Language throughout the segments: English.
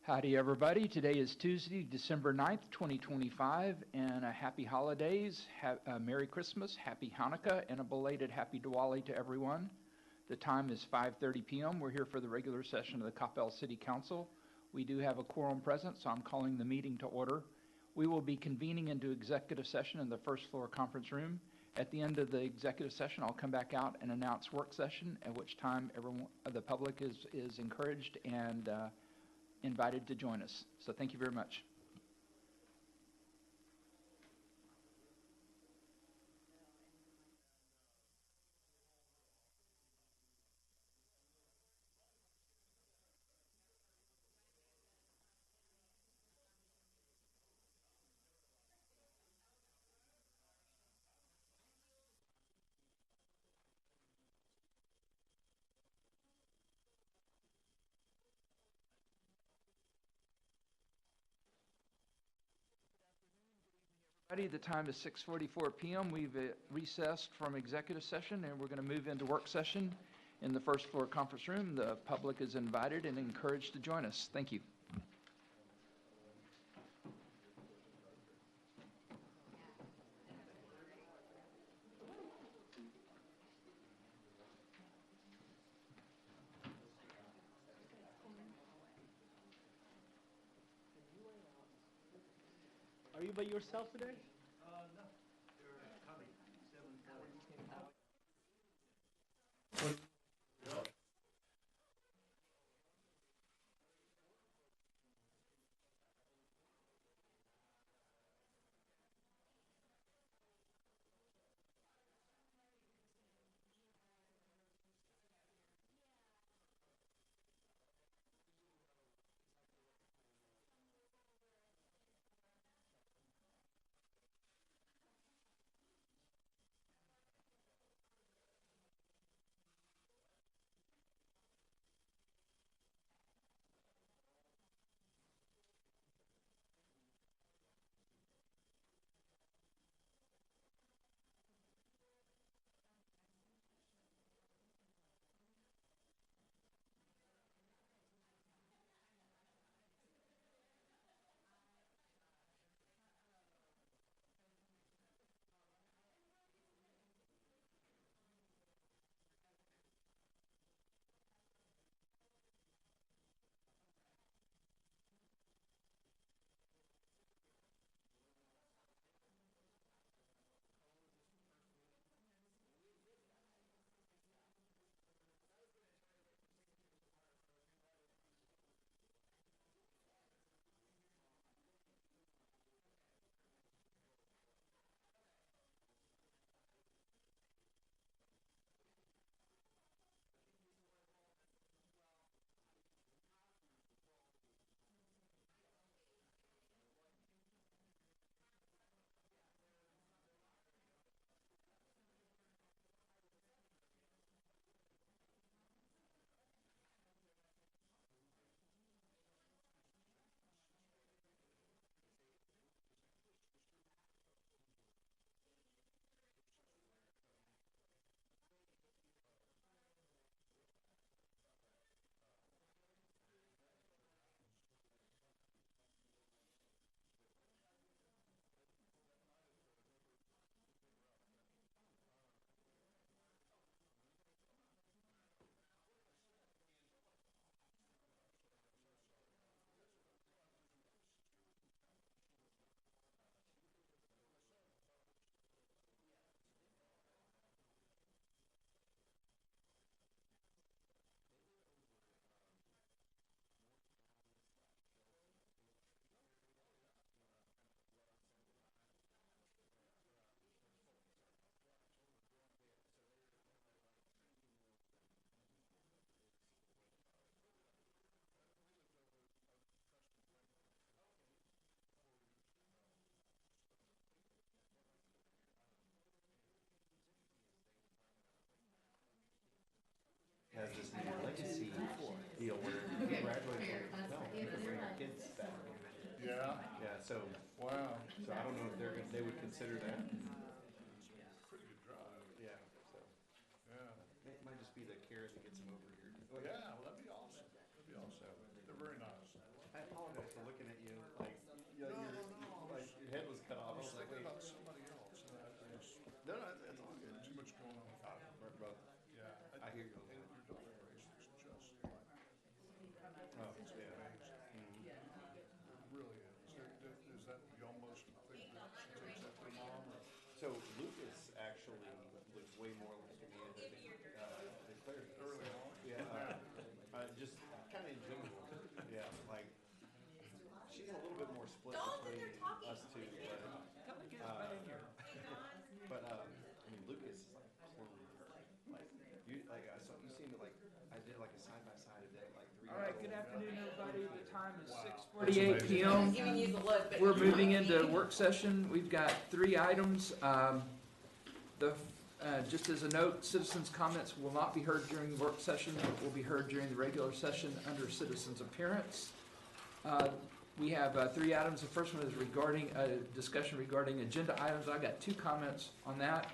Howdy, everybody. Today is Tuesday, December 9th, 2025, and a happy holidays, Merry Christmas, Happy Hanukkah, and a belated Happy Diwali to everyone. The time is 5:30 p.m. We're here for the regular session of the Coppell City Council. We do have a quorum present, so I'm calling the meeting to order. We will be convening into executive session in the first floor conference room. At the end of the executive session, I'll come back out and announce work session, at which time everyone, the public is encouraged and invited to join us. So thank you very much. The time is 6:44 p.m. We've recessed from executive session and we're going to move into work session in the first floor conference room. The public is invited and encouraged to join us. Thank you. Are you by yourself today? No, they're coming, 7:40. Has this new legacy deal where you graduate from, no, you can bring your kids back. Yeah, Yeah, so, wow. so I don't know if they would consider that. Pretty good drive. Yeah, so, Yeah. it might just be the carrot that gets them over here. Yeah, well, that'd be awesome. That'd be awesome. They're very nice. I'll a little bit more split between us two, but I mean, Lucas is like poorly hurt. Like you, like I saw you seem to like I did like a side by side of like 3 All right, hours. good afternoon, everybody. The time is Wow. 6:48 p.m. I'm giving you the look, but. We're moving into work session. We've got 3 items. Just as a note, citizens' comments will not be heard during the work session, but will be heard during the regular session under citizens' appearance. We have 3 items. The first one is regarding a discussion regarding agenda items. I got 2 comments on that.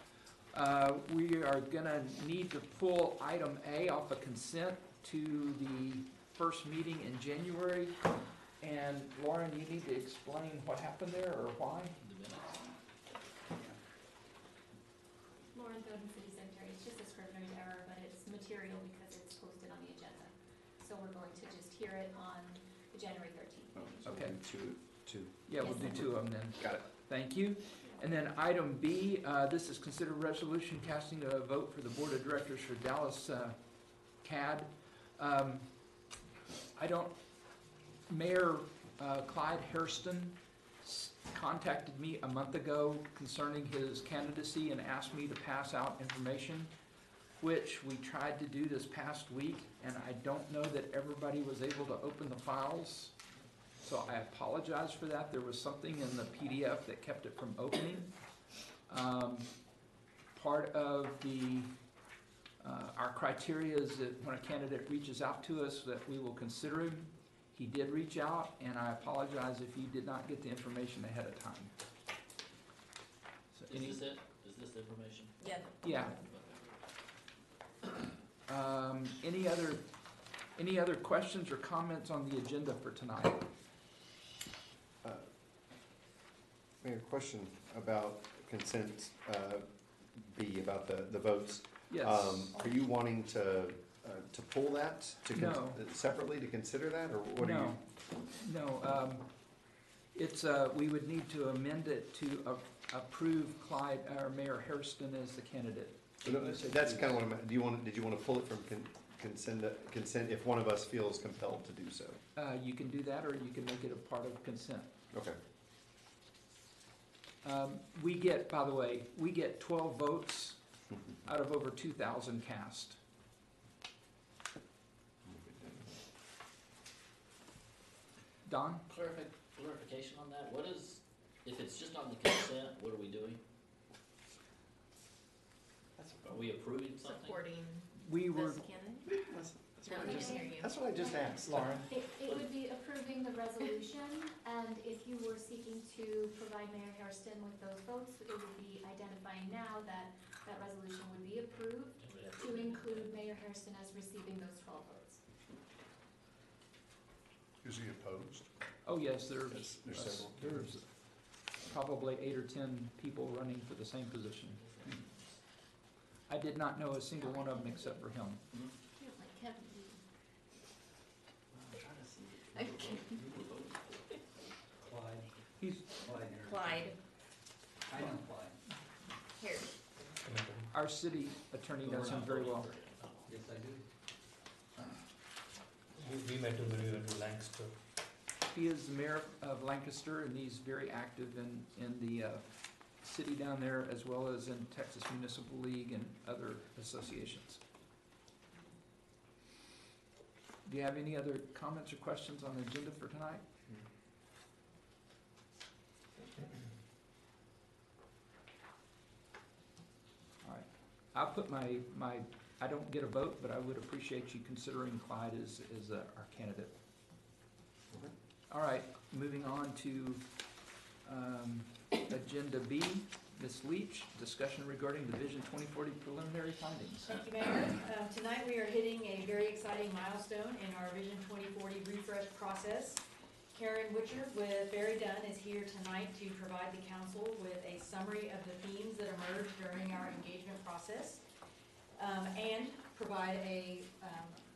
We are gonna need to pull item A off of consent to the first meeting in January. And Lauren, you need to explain what happened there or why? Lauren Godin, City Secretary. It's just a scrivener's error, but it's material because it's posted on the agenda. So we're going to just hear it on the January 13th. Okay. Two. Yeah, we'll do 2 of them then. Got it. Thank you. And then item B, this is considered resolution casting a vote for the Board of Directors for Dallas CAD. Mayor Clyde Hairston contacted me a month ago concerning his candidacy and asked me to pass out information, which we tried to do this past week, and I don't know that everybody was able to open the files. So I apologize for that. There was something in the PDF that kept it from opening. Part of our criteria is that when a candidate reaches out to us, that we will consider him. He did reach out, and I apologize if you did not get the information ahead of time. So Is this it? Is this the information? Yeah. Yeah. Any other questions or comments on the agenda for tonight? Mayor, question about consent B, about the votes. Yes. Are you wanting to pull that No. separately to consider that, or what are you? No, it's, we would need to amend it to approve Clyde, or Mayor Hairston as the candidate. That's kind of what I'm, did you want to pull it from consent if one of us feels compelled to do so? You can do that, or you can make it a part of consent. Okay. We get, by the way, we get 12 votes out of over 2,000 cast. Don? Clarification on that, what is, if it's just on the consent, what are we doing? Are we approving something? Supporting We were, this candidate? That's what I just asked. Lauren? It would be approving the resolution, and if you were seeking to provide Mayor Hairston with those votes, it would be identifying now that that resolution would be approved to include Mayor Hairston as receiving those 12 votes. Is he opposed? Oh, yes, there's There's several. there's probably 8 or 10 people running for the same position. I did not know a single one of them except for him. Feels like Kevin. I'm trying to see. Okay. Clyde. He's, Clyde. I know Clyde. Here. our city attorney knows him very well. Yes, I do. We met him when we went to Lancaster. He is the mayor of Lancaster, and he's very active in the city down there, as well as in Texas Municipal League and other associations. Do you have any other comments or questions on the agenda for tonight? All right. I'll put my, I don't get a vote, but I would appreciate you considering Clyde as our candidate. Okay. All right, moving on to Agenda B, Ms. Leach, discussion regarding the Vision 2040 preliminary findings. Thank you, Mayor. Tonight we are hitting a very exciting milestone in our Vision 2040 refresh process. Karen Witcher with Barry Dunn is here tonight to provide the council with a summary of the themes that emerged during our engagement process and provide a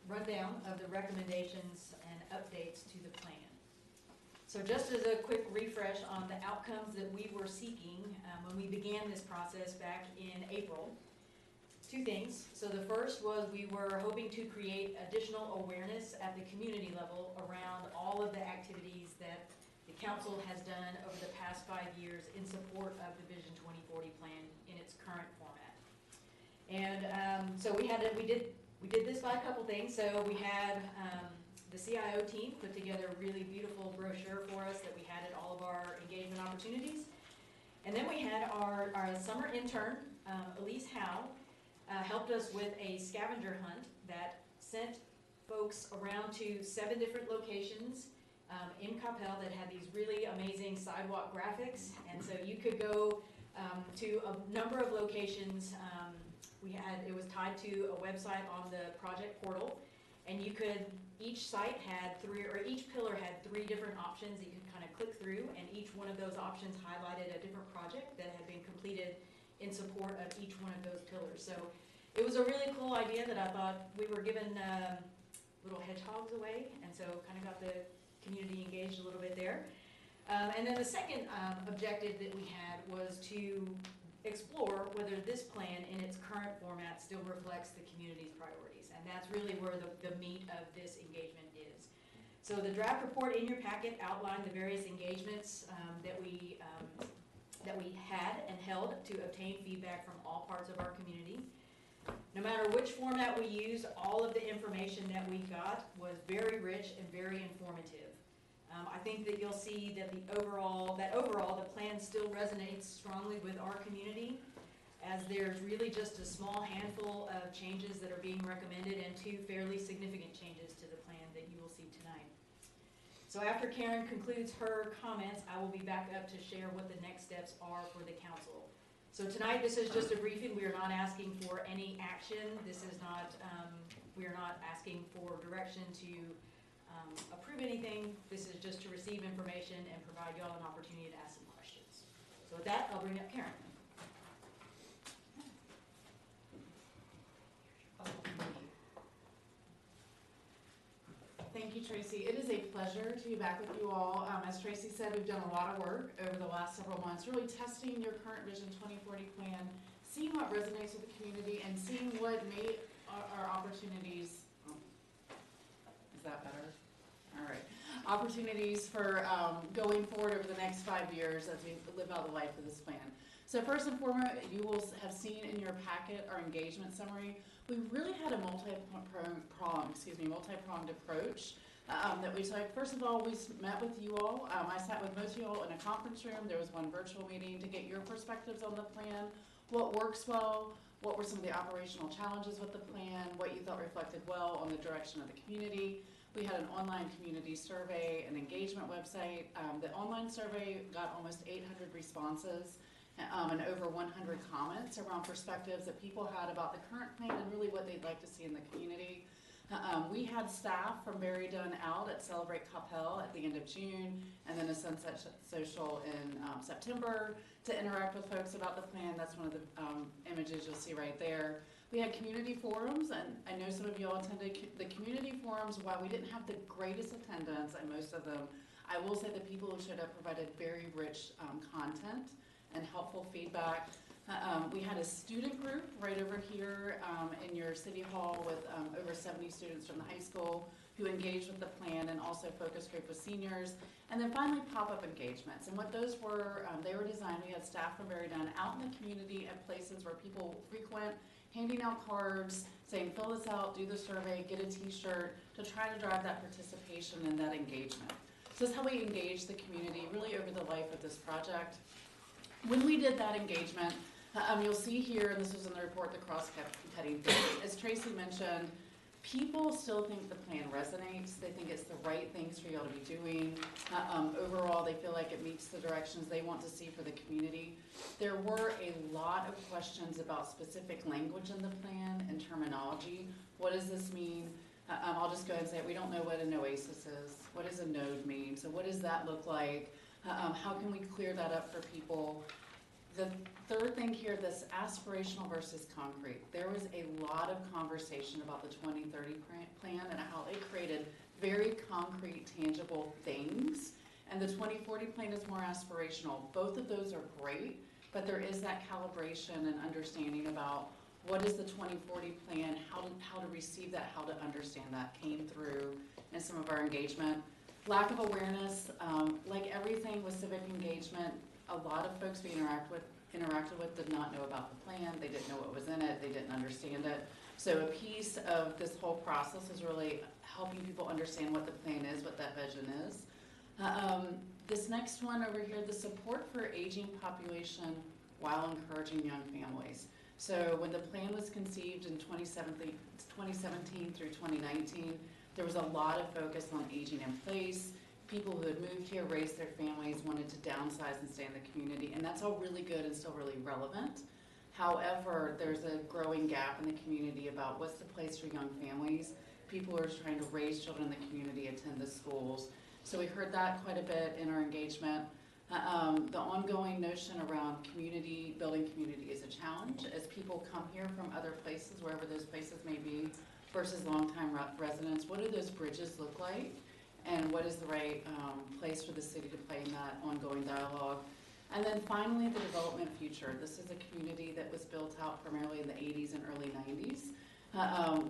rundown of the recommendations and updates to the plan. So just as a quick refresh on the outcomes that we were seeking when we began this process back in April, 2 things. So the first was we were hoping to create additional awareness at the community level around all of the activities that the council has done over the past 5 years in support of the Vision 2040 plan in its current format. And so we did this by a couple things. So we had the CIO team put together a really beautiful brochure for us that we had at all of our engagement opportunities. And then we had our summer intern, Elise Howe, helped us with a scavenger hunt that sent folks around to 7 different locations in Coppell that had these really amazing sidewalk graphics. And so you could go to a number of locations. It was tied to a website on the project portal, and you could, each site had each pillar had 3 different options that you could kind of click through, and each one of those options highlighted a different project that had been completed in support of each one of those pillars. So it was a really cool idea that I thought we were giving little hedgehogs away, and so kind of got the community engaged a little bit there. And then the second objective that we had was to explore whether this plan in its current format still reflects the community's priorities. And that's really where the meat of this engagement is. So the draft report in your packet outlined the various engagements that we had and held to obtain feedback from all parts of our community. No matter which format we used, all of the information that we got was very rich and very informative. I think that you'll see that overall the plan still resonates strongly with our community, as there's really just a small handful of changes that are being recommended and 2 fairly significant changes to the plan that you will see tonight. So after Karen concludes her comments, I will be back up to share what the next steps are for the council. So tonight, this is just a briefing. We are not asking for any action. This is not, we are not asking for direction to approve anything. This is just to receive information and provide y'all an opportunity to ask some questions. So with that, I'll bring up Karen. Thank you, Tracy. It is a pleasure to be back with you all. As Tracy said, we've done a lot of work over the last several months, really testing your current Vision 2040 plan, seeing what resonates with the community, and seeing what may our opportunities. Is that better? All right. Opportunities for going forward over the next 5 years as we live out the life of this plan. So first and foremost, you will have seen in your packet our engagement summary. We really had a multi-pronged approach that we took. First of all, we met with you all. I sat with most of you all in a conference room. There was one virtual meeting to get your perspectives on the plan, what works well, what were some of the operational challenges with the plan, what you thought reflected well on the direction of the community. We had an online community survey, an engagement website. The online survey got almost 800 responses and over 100 comments around perspectives that people had about the current plan and really what they'd like to see in the community. We had staff from Barry Dunn out at Celebrate Coppell at the end of June, and then a Sunset Social in September to interact with folks about the plan. That's one of the images you'll see right there. We had community forums, and I know some of you all attended the community forums. While we didn't have the greatest attendance at most of them, I will say the people who showed up provided very rich content and helpful feedback. We had a student group right over here in your city hall with over 70 students from the high school who engaged with the plan, and also focus group with seniors. And then finally, pop-up engagements. And what those were, they were designed, we had staff from Very Dunn out in the community at places where people frequent, handing out cards, saying fill this out, do the survey, get a t-shirt, to try to drive that participation and that engagement. So this is how we engage the community really over the life of this project. When we did that engagement, you'll see here, and this was in the report, the cross-cutting themes. As Tracy mentioned, people still think the plan resonates. They think it's the right things for y'all to be doing. Overall, they feel like it meets the directions they want to see for the community. There were a lot of questions about specific language in the plan and terminology. What does this mean? I'll just go ahead and say it. We don't know what an oasis is. What does a node mean? So what does that look like? How can we clear that up for people? The third thing here, this aspirational versus concrete. There was a lot of conversation about the 2030 plan and how it created very concrete, tangible things. And the 2040 plan is more aspirational. Both of those are great, but there is that calibration and understanding about what is the 2040 plan, how to receive that, how to understand that came through in some of our engagement. lack of awareness, like everything with civic engagement, a lot of folks we interacted with did not know about the plan, they didn't know what was in it, they didn't understand it. So a piece of this whole process is really helping people understand what the plan is, what that vision is. This next one over here, the support for aging population while encouraging young families. So when the plan was conceived in 2017 through 2019, there was a lot of focus on aging in place. People who had moved here, raised their families, wanted to downsize and stay in the community, and that's all really good and still really relevant. However, there's a growing gap in the community about what's the place for young families. People are trying to raise children in the community, attend the schools. So we heard that quite a bit in our engagement. The ongoing notion around community, building community is a challenge as people come here from other places, wherever those places may be, versus longtime residents. What do those bridges look like? And what is the right place for the city to play in that ongoing dialogue? And then finally, the development future. This is a community that was built out primarily in the 80s and early 90s.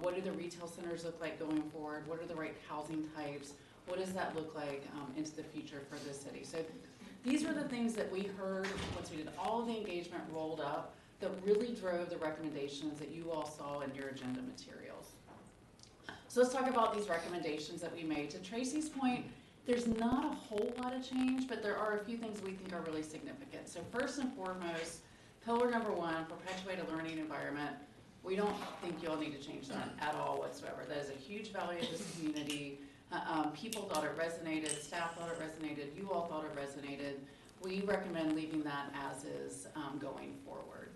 What do the retail centers look like going forward? What are the right housing types? What does that look like into the future for the city? So these were the things that we heard once we did all of the engagement rolled up that really drove the recommendations that you all saw in your agenda materials. So let's talk about these recommendations that we made. To Tracy's point, there's not a whole lot of change, but there are a few things we think are really significant. So first and foremost, pillar number one, perpetuate a learning environment. We don't think you all need to change that at all whatsoever. That is a huge value of this community. People thought it resonated, staff thought it resonated, you all thought it resonated. We recommend leaving that as is going forward.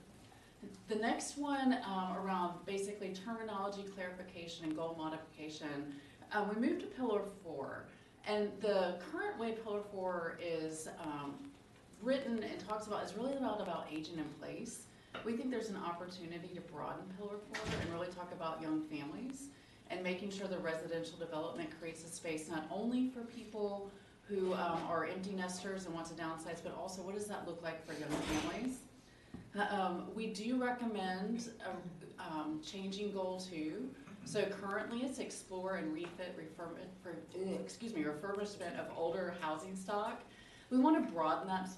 The next one around basically terminology clarification and goal modification, we moved to pillar 4. And the current way pillar 4 is written and talks about is really about aging in place. We think there's an opportunity to broaden pillar 4 and really talk about young families and making sure the residential development creates a space not only for people who are empty nesters and want to downsize, but also what does that look like for young families? We do recommend changing goal 2. So currently it's explore and refit refurbishment of older housing stock. We want to broaden that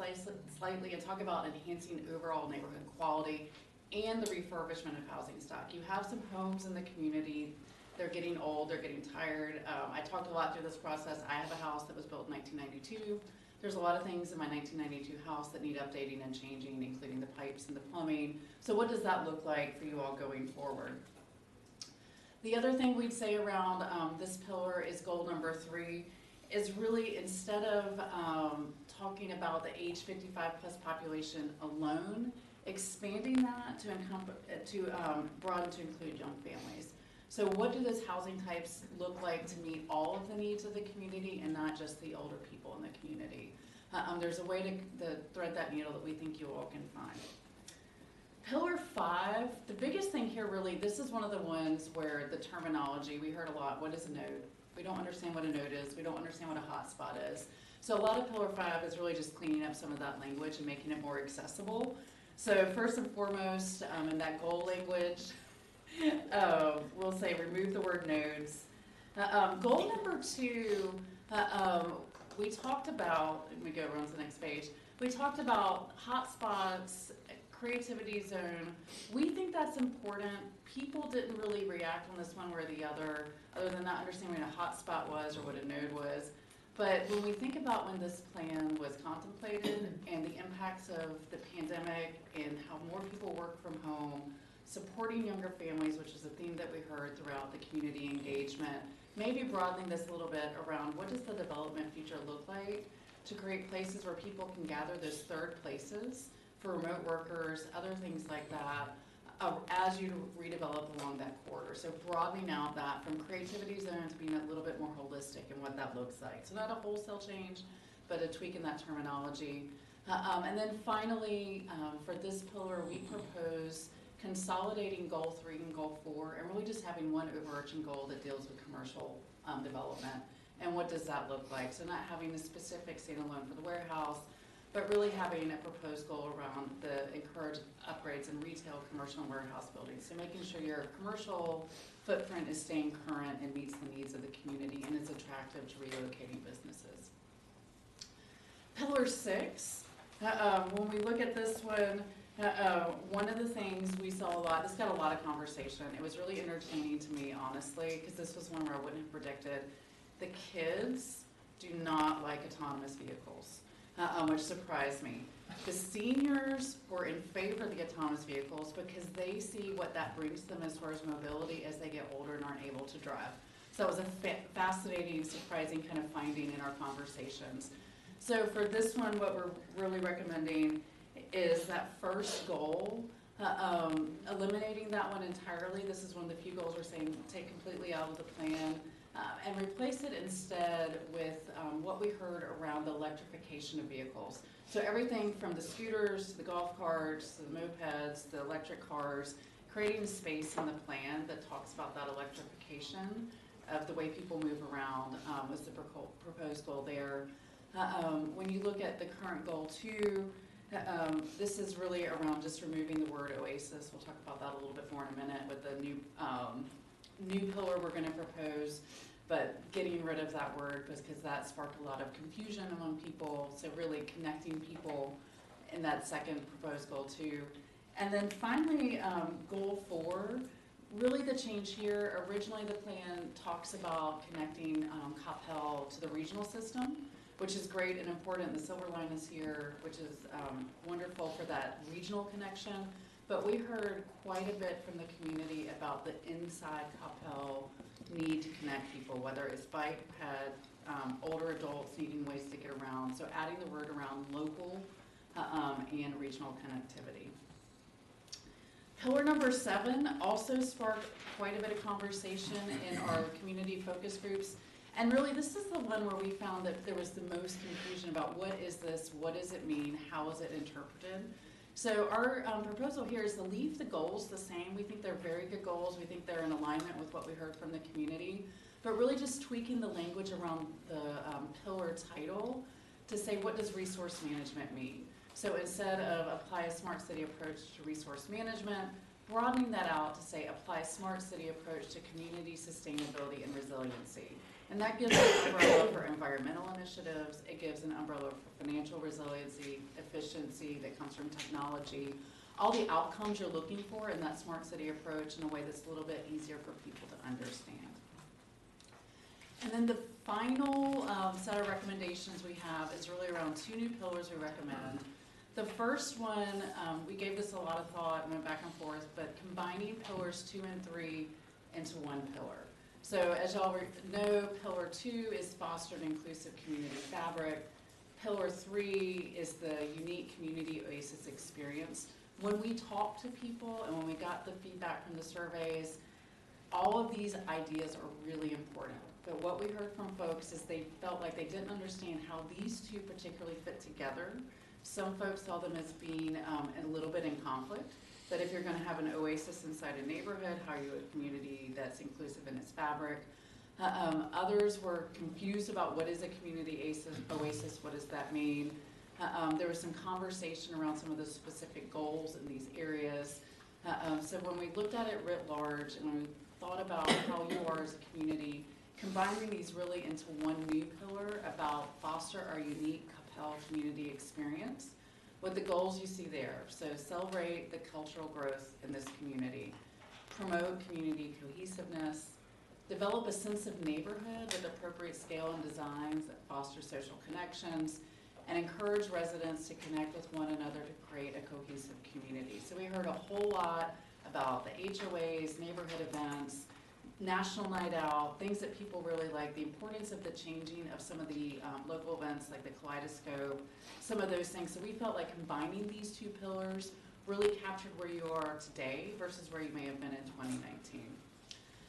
slightly and talk about enhancing overall neighborhood quality and the refurbishment of housing stock. You have some homes in the community, they're getting old, they're getting tired. I talked a lot through this process. I have a house that was built in 1992. There's a lot of things in my 1992 house that need updating and changing, including the pipes and the plumbing. So what does that look like for you all going forward? The other thing we'd say around this pillar is goal number 3 is really instead of talking about the age 55 plus population alone, expanding that to broaden to include young families. So what do those housing types look like to meet all of the needs of the community and not just the older people in the community? There's a way to thread that needle that we think you all can find. Pillar 5, the biggest thing here really, this is one of the ones where the terminology, we heard a lot, what is a node? We don't understand what a node is, we don't understand what a hotspot is. So a lot of pillar 5 is really just cleaning up some of that language and making it more accessible. So first and foremost, in that goal language, we'll say remove the word nodes. Goal number 2, we talked about, let me go around to the next page, we talked about hotspots, creativity zone. We think that's important. People didn't really react on this one way or the other than not understanding what a hotspot was or what a node was. But when we think about when this plan was contemplated and the impacts of the pandemic and how more people work from home, supporting younger families, which is a theme that we heard throughout the community engagement, maybe broadening this a little bit around what does the development future look like to create places where people can gather those third places for remote workers, other things like that, as you redevelop along that corridor. So broadening out that from creativity zone to being a little bit more holistic in what that looks like. So not a wholesale change, but a tweak in that terminology. And then finally, for this pillar, we propose consolidating goal 3 and goal 4, and really just having one overarching goal that deals with commercial development. And what does that look like? So not having a specific standalone for the warehouse, but really having a proposed goal around the encouraged upgrades in retail, commercial, and warehouse buildings. So making sure your commercial footprint is staying current and meets the needs of the community and is attractive to relocating businesses. Pillar 6, when we look at this one, one of the things we saw a lot, this got a lot of conversation. It was really entertaining to me, honestly, because this was one where I wouldn't have predicted. The kids do not like autonomous vehicles, which surprised me. The seniors were in favor of the autonomous vehicles because they see what that brings them as far as mobility as they get older and aren't able to drive. So it was a fascinating, surprising kind of finding in our conversations. So for this one, what we're really recommending is that first goal, eliminating that one entirely. This is one of the few goals we're saying take completely out of the plan, and replace it instead with what we heard around the electrification of vehicles. So everything from the scooters to the golf carts to the mopeds, the electric cars, creating a space in the plan that talks about that electrification of the way people move around was the proposed goal there. When you look at the current goal 2, this is really around just removing the word oasis. We'll talk about that a little bit more in a minute with the new pillar we're going to propose, but getting rid of that word because that sparked a lot of confusion among people. So really connecting people in that second proposed goal 2. And then finally, goal 4, really the change here. Originally the plan talks about connecting Coppell to the regional system, which is great and important. The silver line is here, which is wonderful for that regional connection. But we heard quite a bit from the community about the inside Coppell need to connect people, whether it's bike, ped, older adults needing ways to get around. So adding the word around local and regional connectivity. Pillar number 7 also sparked quite a bit of conversation in our community focus groups. And really, this is the one where we found that there was the most confusion about what is this, what does it mean, how is it interpreted. So our proposal here is to leave the goals the same. We think they're very good goals. We think they're in alignment with what we heard from the community, but really just tweaking the language around the pillar title to say, what does resource management mean? So instead of apply a smart city approach to resource management, broadening that out to say apply a smart city approach to community sustainability and resiliency. And that gives an umbrella for environmental initiatives. It gives an umbrella for financial resiliency, efficiency that comes from technology, all the outcomes you're looking for in that smart city approach in a way that's a little bit easier for people to understand. And then the final set of recommendations we have is really around 2 new pillars we recommend. The first one, we gave this a lot of thought and went back and forth, but combining pillars 2 and 3 into one pillar. So as y'all know, pillar 2 is foster an inclusive community fabric. Pillar 3 is the unique community oasis experience. When we talked to people and when we got the feedback from the surveys, all of these ideas are really important. But what we heard from folks is they felt like they didn't understand how these 2 particularly fit together. Some folks saw them as being a little bit in conflict. That if you're going to have an oasis inside a neighborhood, how are you a community that's inclusive in its fabric? Others were confused about what is a community oasis, what does that mean? There was some conversation around some of the specific goals in these areas. So when we looked at it writ large and when we thought about how you are as a community, combining these really into one new pillar about foster our unique Coppell community experience, with the goals you see there. So celebrate the cultural growth in this community, promote community cohesiveness, develop a sense of neighborhood with appropriate scale and designs that foster social connections, and encourage residents to connect with one another to create a cohesive community. So we heard a whole lot about the HOAs, neighborhood events, National Night Out, things that people really like, the importance of the changing of some of the local events like the Kaleidoscope, some of those things. So we felt like combining these 2 pillars really captured where you are today versus where you may have been in 2019.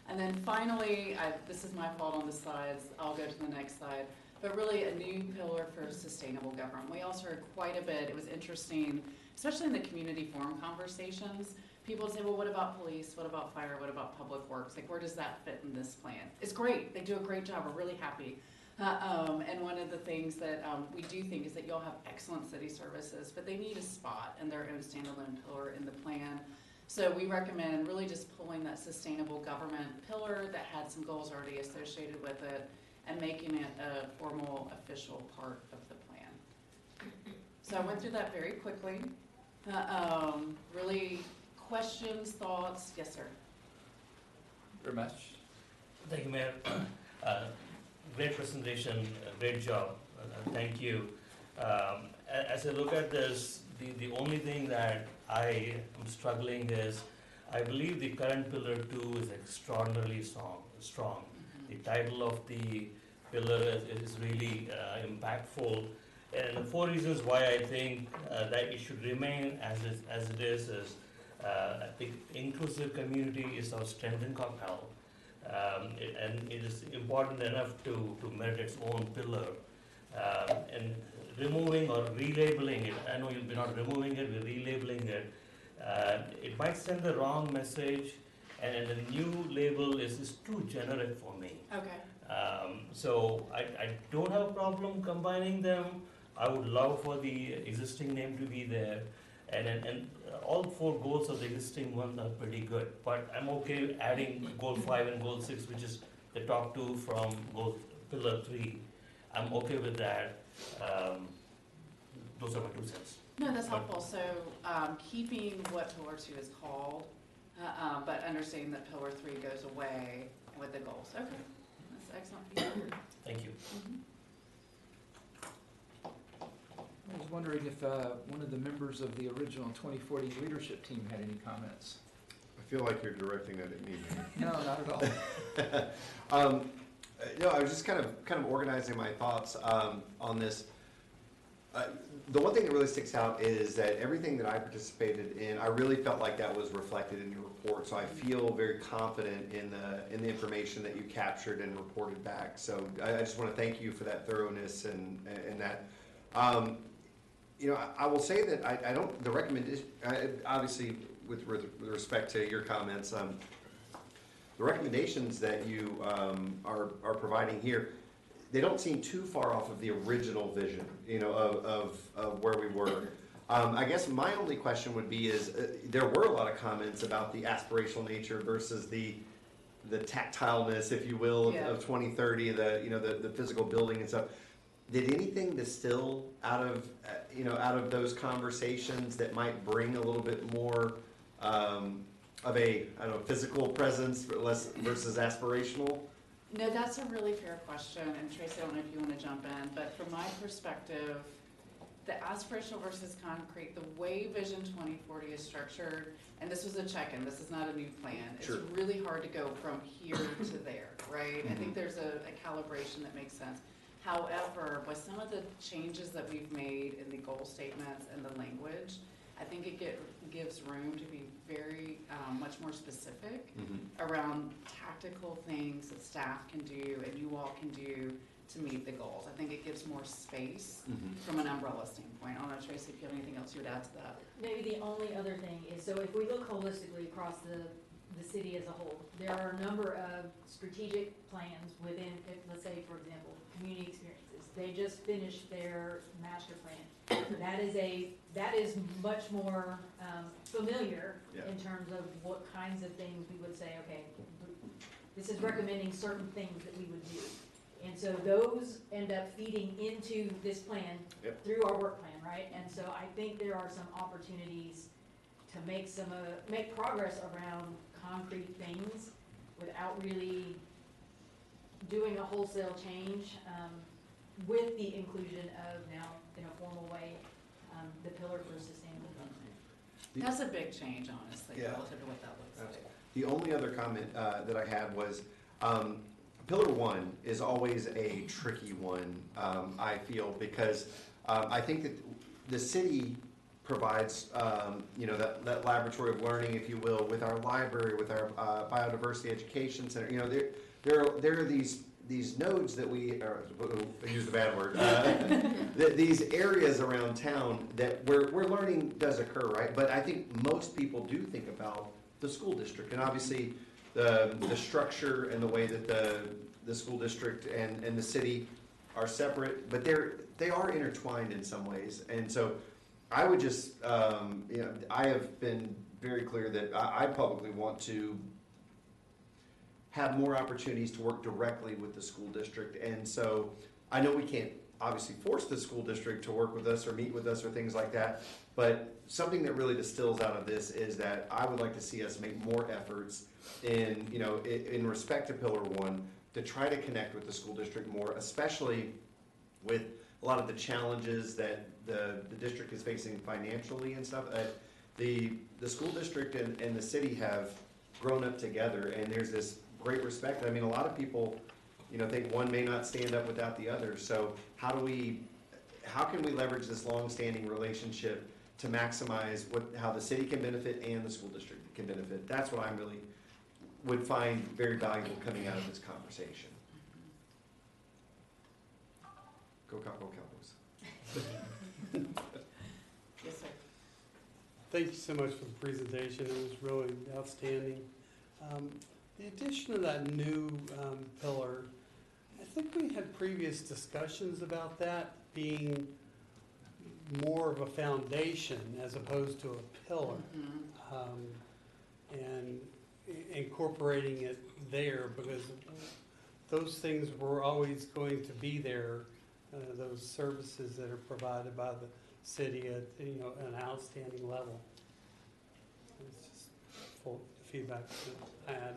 And then finally, this is my fault on the slides, I'll go to the next slide, but really a new pillar for sustainable government. We also heard quite a bit, it was interesting, especially in the community forum conversations. People would say, well, what about police? What about fire? What about public works? Like, where does that fit in this plan? It's great. They do a great job. We're really happy. And one of the things that we do think is that you'll have excellent city services, but they need a spot and their own standalone pillar in the plan. So we recommend really just pulling that sustainable government pillar that had some goals already associated with it and making it a formal official part of the plan. So I went through that very quickly. Really questions, thoughts? Yes, sir. Ramesh? Thank you, Mayor. Great presentation, great job. Thank you. As I look at this, the only thing that I am struggling is, I believe the current pillar 2 is extraordinarily strong. The title of the pillar is really impactful. And the 4 reasons why I think that it should remain as it is I think inclusive community is our strength in Coppell. And it is important enough to merit its own pillar. And removing or relabeling it, I know you'll be not removing it, we're relabeling it. It might send the wrong message, and the new label is too generic for me. Okay. So I don't have a problem combining them. I would love for the existing name to be there. And all 4 goals of the existing ones are pretty good. But I'm okay adding goal 5 and goal 6, which is the top 2 from goal pillar 3. I'm okay with that. Those are my 2 cents. No, that's helpful. So keeping what pillar 2 is called, but understanding that pillar 3 goes away with the goals. Okay, that's excellent feedback. Thank you. I was wondering if one of the members of the original 2040 leadership team had any comments. I feel like you're directing that at me. No, not at all. No, I was just kind of organizing my thoughts on this. The one thing that really sticks out is that everything that I participated in, I really felt like that was reflected in your report. So I feel very confident in the information that you captured and reported back. So I just want to thank you for that thoroughness and that. I will say that I don't, the recommendation, obviously with respect to your comments, the recommendations that you are providing here, they don't seem too far off of the original vision, of where we were. I guess my only question would be is, there were a lot of comments about the aspirational nature versus the tactileness, if you will, Yeah. of 2030, the physical building and stuff. Did anything distill out of those conversations that might bring a little bit more of a, I don't know, physical presence versus aspirational? No, that's a really fair question, and Tracy, I don't know if you want to jump in, but from my perspective, the aspirational versus concrete, the way Vision 2040 is structured, and this was a check-in, this is not a new plan. Sure. It's really hard to go from here to there, right? I think there's a calibration that makes sense. However, with some of the changes that we've made in the goal statements and the language, I think it gives room to be very much more specific around tactical things that staff can do and you all can do to meet the goals. I think it gives more space from an umbrella standpoint. I don't know, Tracy, if you have anything else you would add to that. Maybe the only other thing is, so if we look holistically across the city as a whole, there are a number of strategic plans within, let's say, for example, community experiences. They just finished their master plan. That is much more familiar in terms of what kinds of things we would say, okay, this is recommending certain things that we would do. And so those end up feeding into this plan through our work plan, right? And so I think there are some opportunities to make progress around concrete things without really doing a wholesale change, with the inclusion of now, in a formal way, the pillar for sustainable development. That's a big change, honestly, Yeah. relative to what that looks like. The only other comment that I had was, Pillar 1 is always a tricky one, I feel, because I think that the city provides, that laboratory of learning, if you will, with our library, with our biodiversity education center. There are these nodes that I used a bad word, these areas around town where learning does occur, right? But I think most people do think about the school district, and obviously the structure and the way that the school district and the city are separate, but they are intertwined in some ways. And so I would just, I have been very clear that I publicly want to have more opportunities to work directly with the school district. And so I know we can't obviously force the school district to work with us or meet with us or things like that, but something that really distills out of this is that I would like to see us make more efforts in respect to Pillar 1 to try to connect with the school district more, especially with a lot of the challenges that the district is facing financially and stuff. The school district and the city have grown up together, and there's this great respect. I mean, a lot of people, think one may not stand up without the other. So how can we leverage this long-standing relationship to maximize how the city can benefit and the school district can benefit? That's what I really would find very valuable coming out of this conversation. Go Coppell Cowboys. Yes, sir. Thank you so much for the presentation. It was really outstanding. The addition of that new pillar, I think we had previous discussions about that being more of a foundation as opposed to a pillar, and incorporating it there, because those things were always going to be there, those services that are provided by the city at an outstanding level. It's just full feedback to add.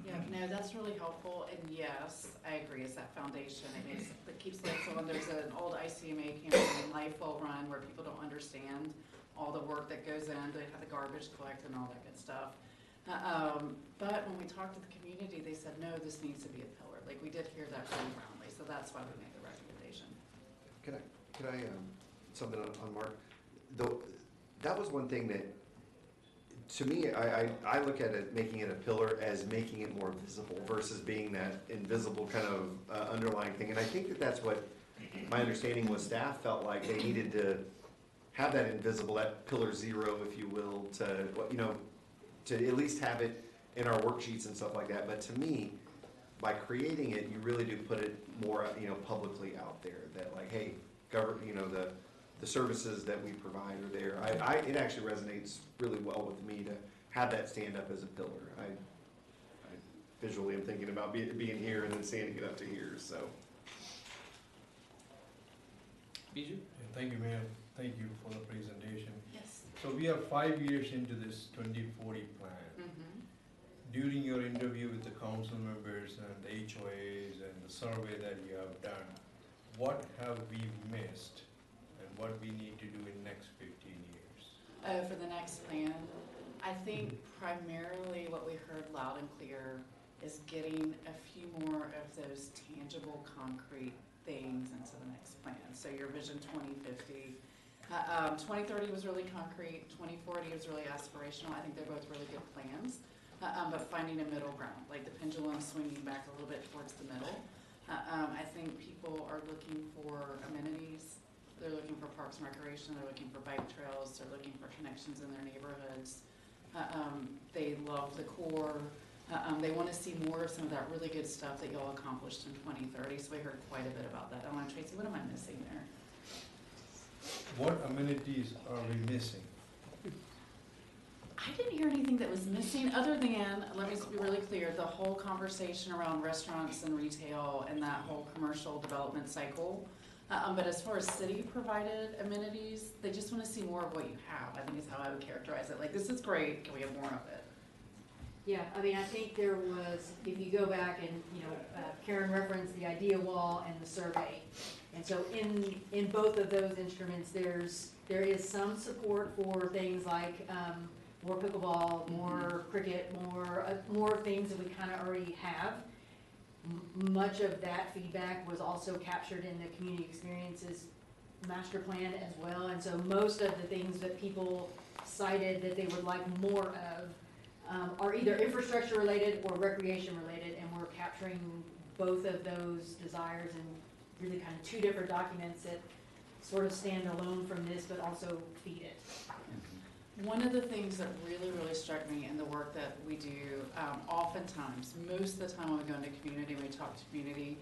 Yeah, no, that's really helpful, and yes, I agree, it's that foundation, it keeps lights on. There's an old ICMA campaign, Life Will Run, where people don't understand all the work that goes in, they have the garbage collect and all that good stuff. But when we talked to the community, they said, no, this needs to be a pillar. Like, we did hear that pretty roundly, so that's why we made the recommendation. Could I something on Mark? That was one thing that, to me, I look at it, making it a pillar, as making it more visible versus being that invisible kind of underlying thing. And I think that's what my understanding was. Staff felt like they needed to have that invisible, that pillar 0, if you will, to at least have it in our worksheets and stuff like that. But to me, by creating it, you really do put it more, publicly out there. That, like, hey, the services that we provide are there. It actually resonates really well with me to have that stand up as a pillar. I visually am thinking about being here and then standing it up to here. So. Bijou? Thank you, ma'am. Thank you for the presentation. Yes. So we are 5 years into this 2040 plan. During your interview with the council members and the HOAs and the survey that you have done, what have we missed and what we need to do in next 15 years? For the next plan, I think primarily what we heard loud and clear is getting a few more of those tangible, concrete things into the next plan. So your Vision 2050, 2030 was really concrete, 2040 was really aspirational. I think they're both really good plans, but finding a middle ground, like the pendulum swinging back a little bit towards the middle. I think people are looking for amenities. They're looking for parks and recreation. They're looking for bike trails. They're looking for connections in their neighborhoods. They love the core. They want to see more of some of that really good stuff that y'all accomplished in 2030. So we heard quite a bit about that. I want to Tracy, what am I missing there? What amenities are we missing? I didn't hear anything that was missing other than, let me just be really clear, the whole conversation around restaurants and retail and that whole commercial development cycle. But as far as city-provided amenities, they just want to see more of what you have, I think is how I would characterize it. Like, this is great, can we have more of it? Yeah, I mean, I think there was, if you go back and, Karen referenced the idea wall and the survey. And so in both of those instruments, there is some support for things like more pickleball, more cricket, more things that we kind of already have. Much of that feedback was also captured in the community experiences master plan as well. And so most of the things that people cited that they would like more of are either infrastructure related or recreation related, and we're capturing both of those desires in really kind of two different documents that sort of stand alone from this but also feed it. One of the things that really, really struck me in the work that we do, oftentimes, most of the time when we go into community and we talk to community,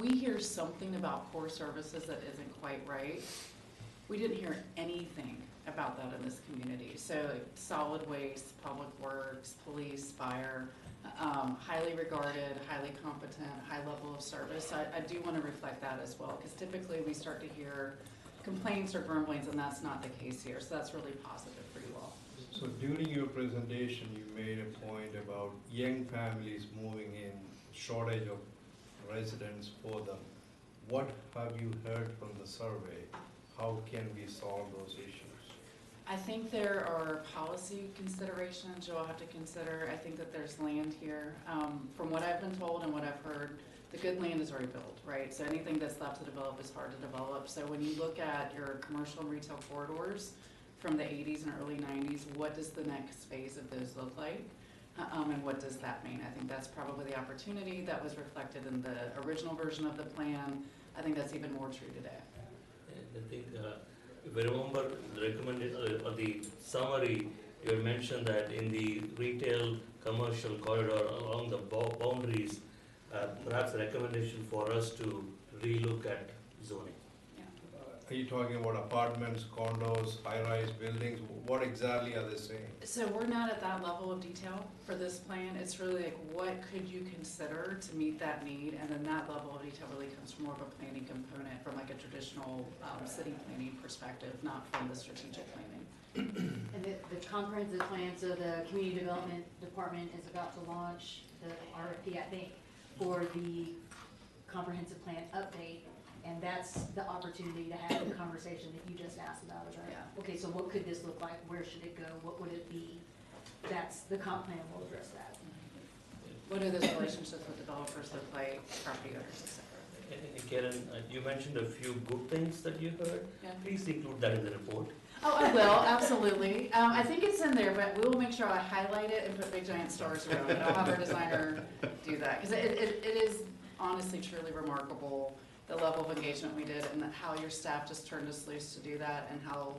we hear something about core services that isn't quite right. We didn't hear anything about that in this community. So solid waste, public works, police, fire, highly regarded, highly competent, high level of service. I do want to reflect that as well, because typically we start to hear complaints or grumblings, and that's not the case here. So that's really positive for you all. So during your presentation, you made a point about young families moving in, shortage of residents for them. What have you heard from the survey? How can we solve those issues? I think there are policy considerations you'll have to consider. I think that there's land here. From what I've been told and what I've heard, the good land is already built, right? So anything that's left to develop is hard to develop. So when you look at your commercial and retail corridors from the 80s and early 90s, what does the next phase of those look like? And what does that mean? I think that's probably the opportunity that was reflected in the original version of the plan. I think that's even more true today. I think, if I remember the recommended, or the summary, you had mentioned that in the retail commercial corridor along the boundaries, perhaps a recommendation for us to relook at zoning. Are you talking about apartments, condos, high-rise buildings? What exactly are they saying? So we're not at that level of detail for this plan. It's really like, what could you consider to meet that need? And then that level of detail really comes from more of a planning component, from like a traditional city planning perspective, not from the strategic planning. And the comprehensive plan, so the community development department is about to launch the RFP, I think, for the comprehensive plan update. And that's the opportunity to have the conversation that you just asked about. Yeah. Okay, so what could this look like? Where should it go? What would it be? That's, the comp plan will address that. What do those relationships with developers look like, property owners, et cetera? Karen, you mentioned a few good things that you heard. Yeah. Please include that in the report. Oh, I will, absolutely. I think it's in there, but we will make sure I highlight it and put big giant stars around it. I'll have our designer do that, because it is honestly truly remarkable, the level of engagement we did and how your staff just turned us loose to do that, and how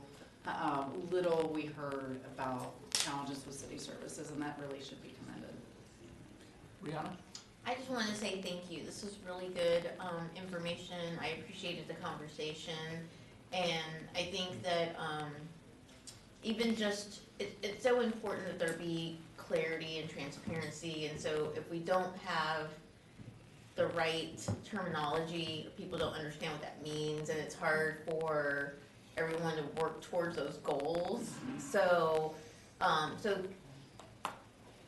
little we heard about challenges with city services, and that really should be commended. Rihanna? I just want to say thank you. This was really good information. I appreciated the conversation. And I think that even just, it's so important that there be clarity and transparency. And so if we don't have the right terminology, people don't understand what that means, and it's hard for everyone to work towards those goals. So,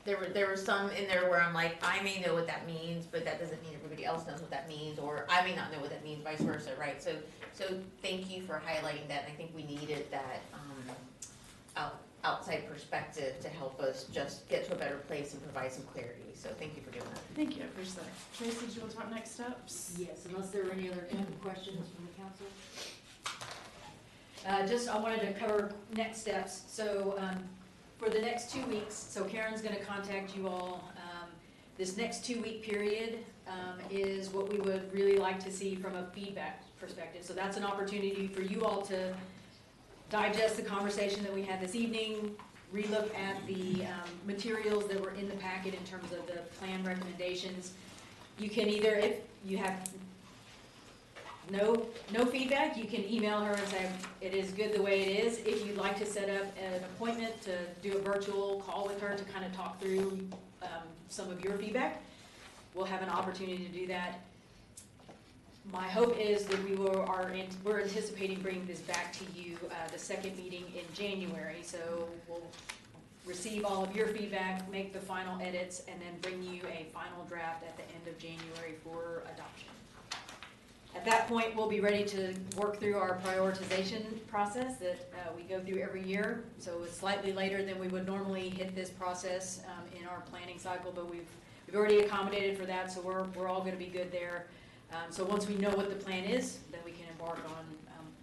there were some in there where I'm like, I may know what that means, but that doesn't mean everybody else knows what that means, or I may not know what that means, vice versa, right? So thank you for highlighting that, and I think we needed that outside perspective to help us just get to a better place and provide some clarity. So thank you for doing that. Thank you, I appreciate that. Tracy, do you want to talk next steps? Yes, unless there are any other questions from the council. I wanted to cover next steps. So for the next 2 weeks, so Karen's gonna contact you all. This next 2-week period is what we would really like to see from a feedback perspective. So that's an opportunity for you all to digest the conversation that we had this evening, relook at the materials that were in the packet in terms of the plan recommendations. You can either, if you have no feedback, you can email her and say, it is good the way it is. If you'd like to set up an appointment to do a virtual call with her to kind of talk through some of your feedback, we'll have an opportunity to do that. My hope is that we're anticipating bringing this back to you the second meeting in January. So we'll receive all of your feedback, make the final edits, and then bring you a final draft at the end of January for adoption. At that point, we'll be ready to work through our prioritization process that we go through every year. So it's slightly later than we would normally hit this process in our planning cycle, but we've already accommodated for that, so we're all going to be good there. So once we know what the plan is, then we can embark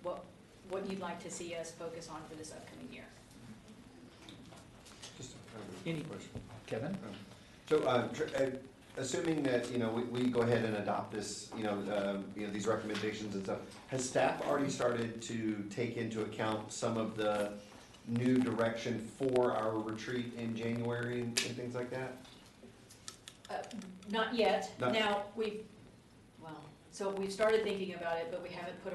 on what you'd like to see us focus on for this upcoming year. Just Any question. Kevin? So, assuming that, we go ahead and adopt this, these recommendations and stuff, has staff already started to take into account some of the new direction for our retreat in January and things like that? Not yet. Not- Now, So we've started thinking about it, but we haven't put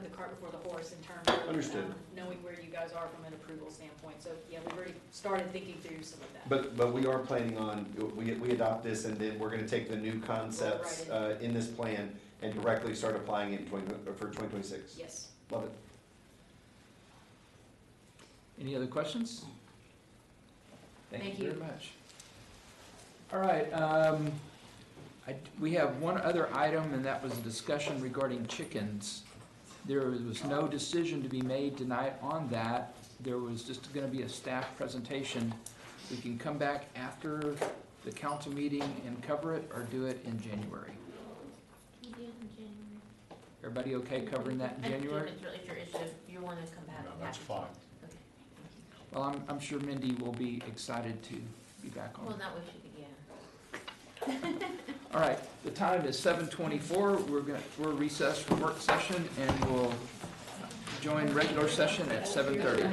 the cart before the horse in terms of Understood. knowing where you guys are from an approval standpoint. So, yeah, we've already started thinking through some of that. But we are planning on, we adopt this and then we're gonna take the new concepts, in this plan and directly start applying it in for 2026. Yes. Love it. Any other questions? Thank Very you. much. All right, we have one other item, and that was a discussion regarding chickens. There was no decision to be made tonight on that. There was just gonna be a staff presentation. We can come back after the council meeting and cover it, or do it in January. Can you do it in January? Everybody okay covering that in January? If your issue, you want to come back. No, that's fine. Okay, thank you. Well, I'm sure Mindy will be excited to be back on. Well, that way she could, yeah. All right, the time is 7:24. We're recessed from work session, and we'll join regular session at 7:30.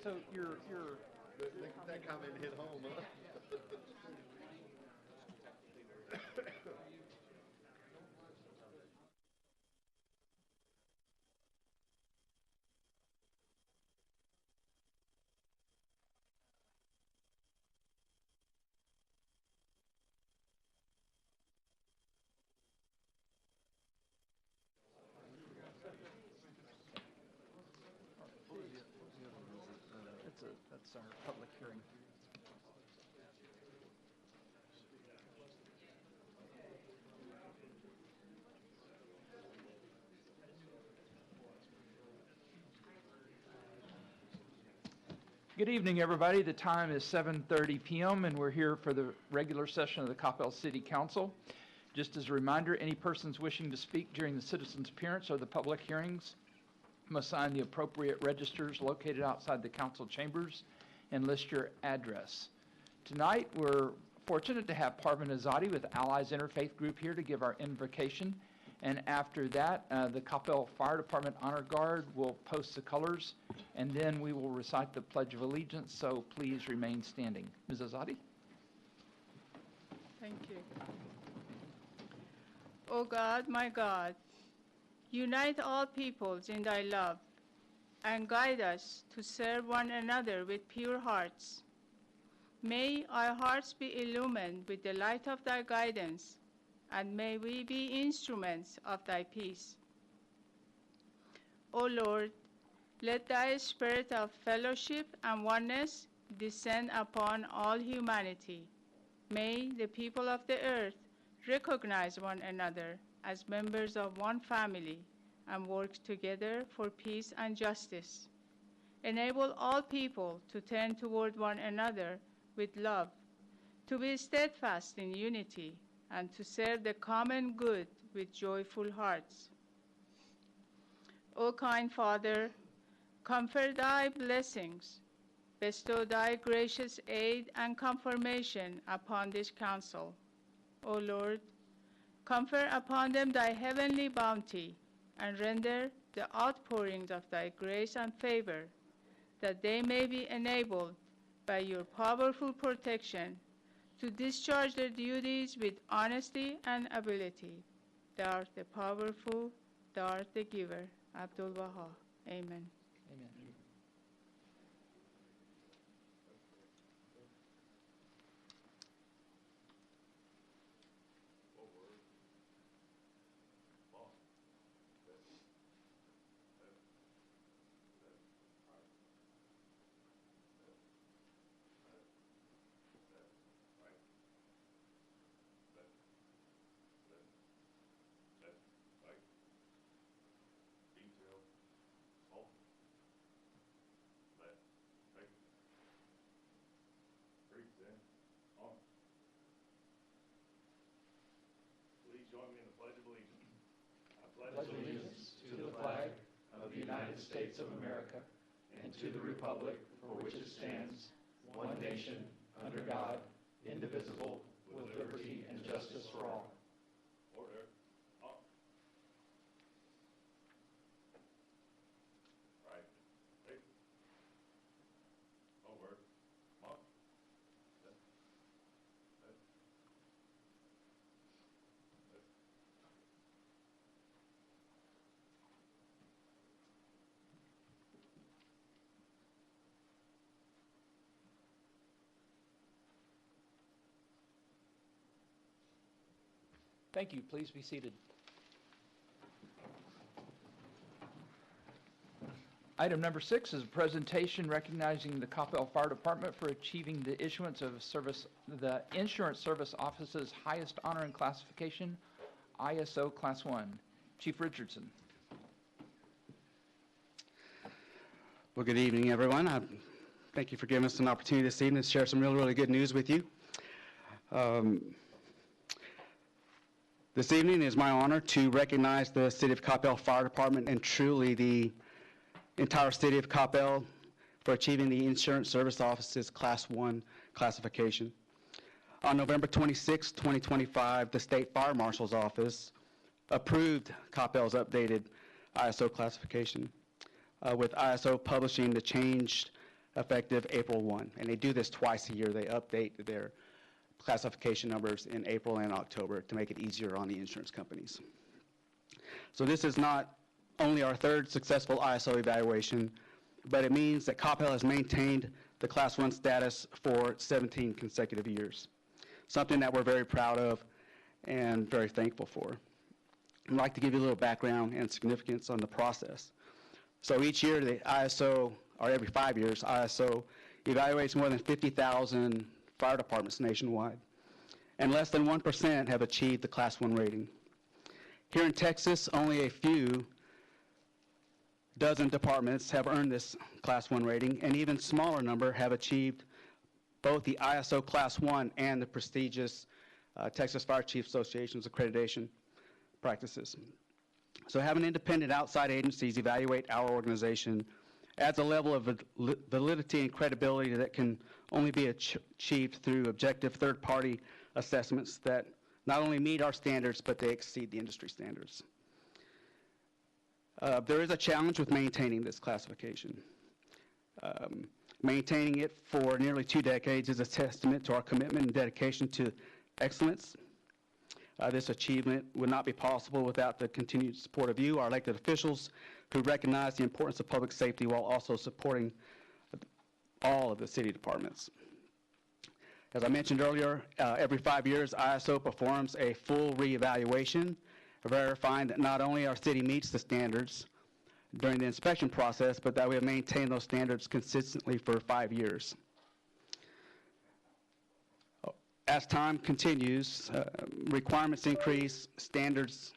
So you're That comment hit home, huh? that's our public hearing. Good evening, everybody. The time is 7:30 p.m. and we're here for the regular session of the Coppell City Council. Just as a reminder, any persons wishing to speak during the citizens' appearance or the public hearings must sign the appropriate registers located outside the council chambers and list your address. Tonight, we're fortunate to have Parvin Azadi with Allies Interfaith Group here to give our invocation. And after that, the Coppell Fire Department Honor Guard will post the colors, and then we will recite the Pledge of Allegiance, so please remain standing. Ms. Azadi? Thank you. O God, my God, unite all peoples in thy love, and guide us to serve one another with pure hearts. May our hearts be illumined with the light of thy guidance, and may we be instruments of thy peace. O Lord, let thy spirit of fellowship and oneness descend upon all humanity. May the people of the earth recognize one another as members of one family and work together for peace and justice. Enable all people to turn toward one another with love, to be steadfast in unity, and to serve the common good with joyful hearts. O kind Father, confer thy blessings, bestow thy gracious aid and confirmation upon this council. O Lord, confer upon them thy heavenly bounty, and render the outpourings of thy grace and favor, that they may be enabled by your powerful protection to discharge their duties with honesty and ability. Thou art the powerful, thou art the giver. Abdul Baha. Amen. Amen. Join me in the Pledge of Allegiance. I Pledge allegiance to the flag of the United States of America and to the republic for which it stands, one nation, under God, indivisible, with liberty and justice for all. Order. Up. Right. Hey. Over. Up. Left. Left. Thank you. Please be seated. Item number 6 is a presentation recognizing the Coppell Fire Department for achieving the issuance of the Insurance Service Office's highest honor and classification, ISO Class 1. Chief Richardson. Well, good evening, everyone. Thank you for giving us an opportunity this evening to share some really good news with you. This evening is my honor to recognize the City of Coppell Fire Department and truly the entire City of Coppell for achieving the Insurance Service Office's Class 1 classification. On November 26, 2025, the State Fire Marshal's Office approved Coppell's updated ISO classification, with ISO publishing the changed effective April 1. And they do this twice a year. They update their classification numbers in April and October to make it easier on the insurance companies. So this is not only our third successful ISO evaluation, but it means that Coppell has maintained the Class 1 status for 17 consecutive years, something that we're very proud of and very thankful for. I'd like to give you a little background and significance on the process. So each year, the ISO, or every 5 years, ISO evaluates more than 50,000 fire departments nationwide, and less than 1% have achieved the Class 1 rating. Here in Texas, only a few dozen departments have earned this Class 1 rating, and even smaller number have achieved both the ISO Class 1 and the prestigious Texas Fire Chiefs Association's accreditation practices. So having independent outside agencies evaluate our organization adds a level of validity and credibility that can only be achieved through objective third-party assessments that not only meet our standards, but they exceed the industry standards. There is a challenge with maintaining this classification. Maintaining it for nearly 2 decades is a testament to our commitment and dedication to excellence. This achievement would not be possible without the continued support of you, our elected officials, who recognize the importance of public safety while also supporting all of the city departments. As I mentioned earlier, every 5 years, ISO performs a full reevaluation, verifying that not only our city meets the standards during the inspection process, but that we have maintained those standards consistently for 5 years. As time continues, requirements increase, standards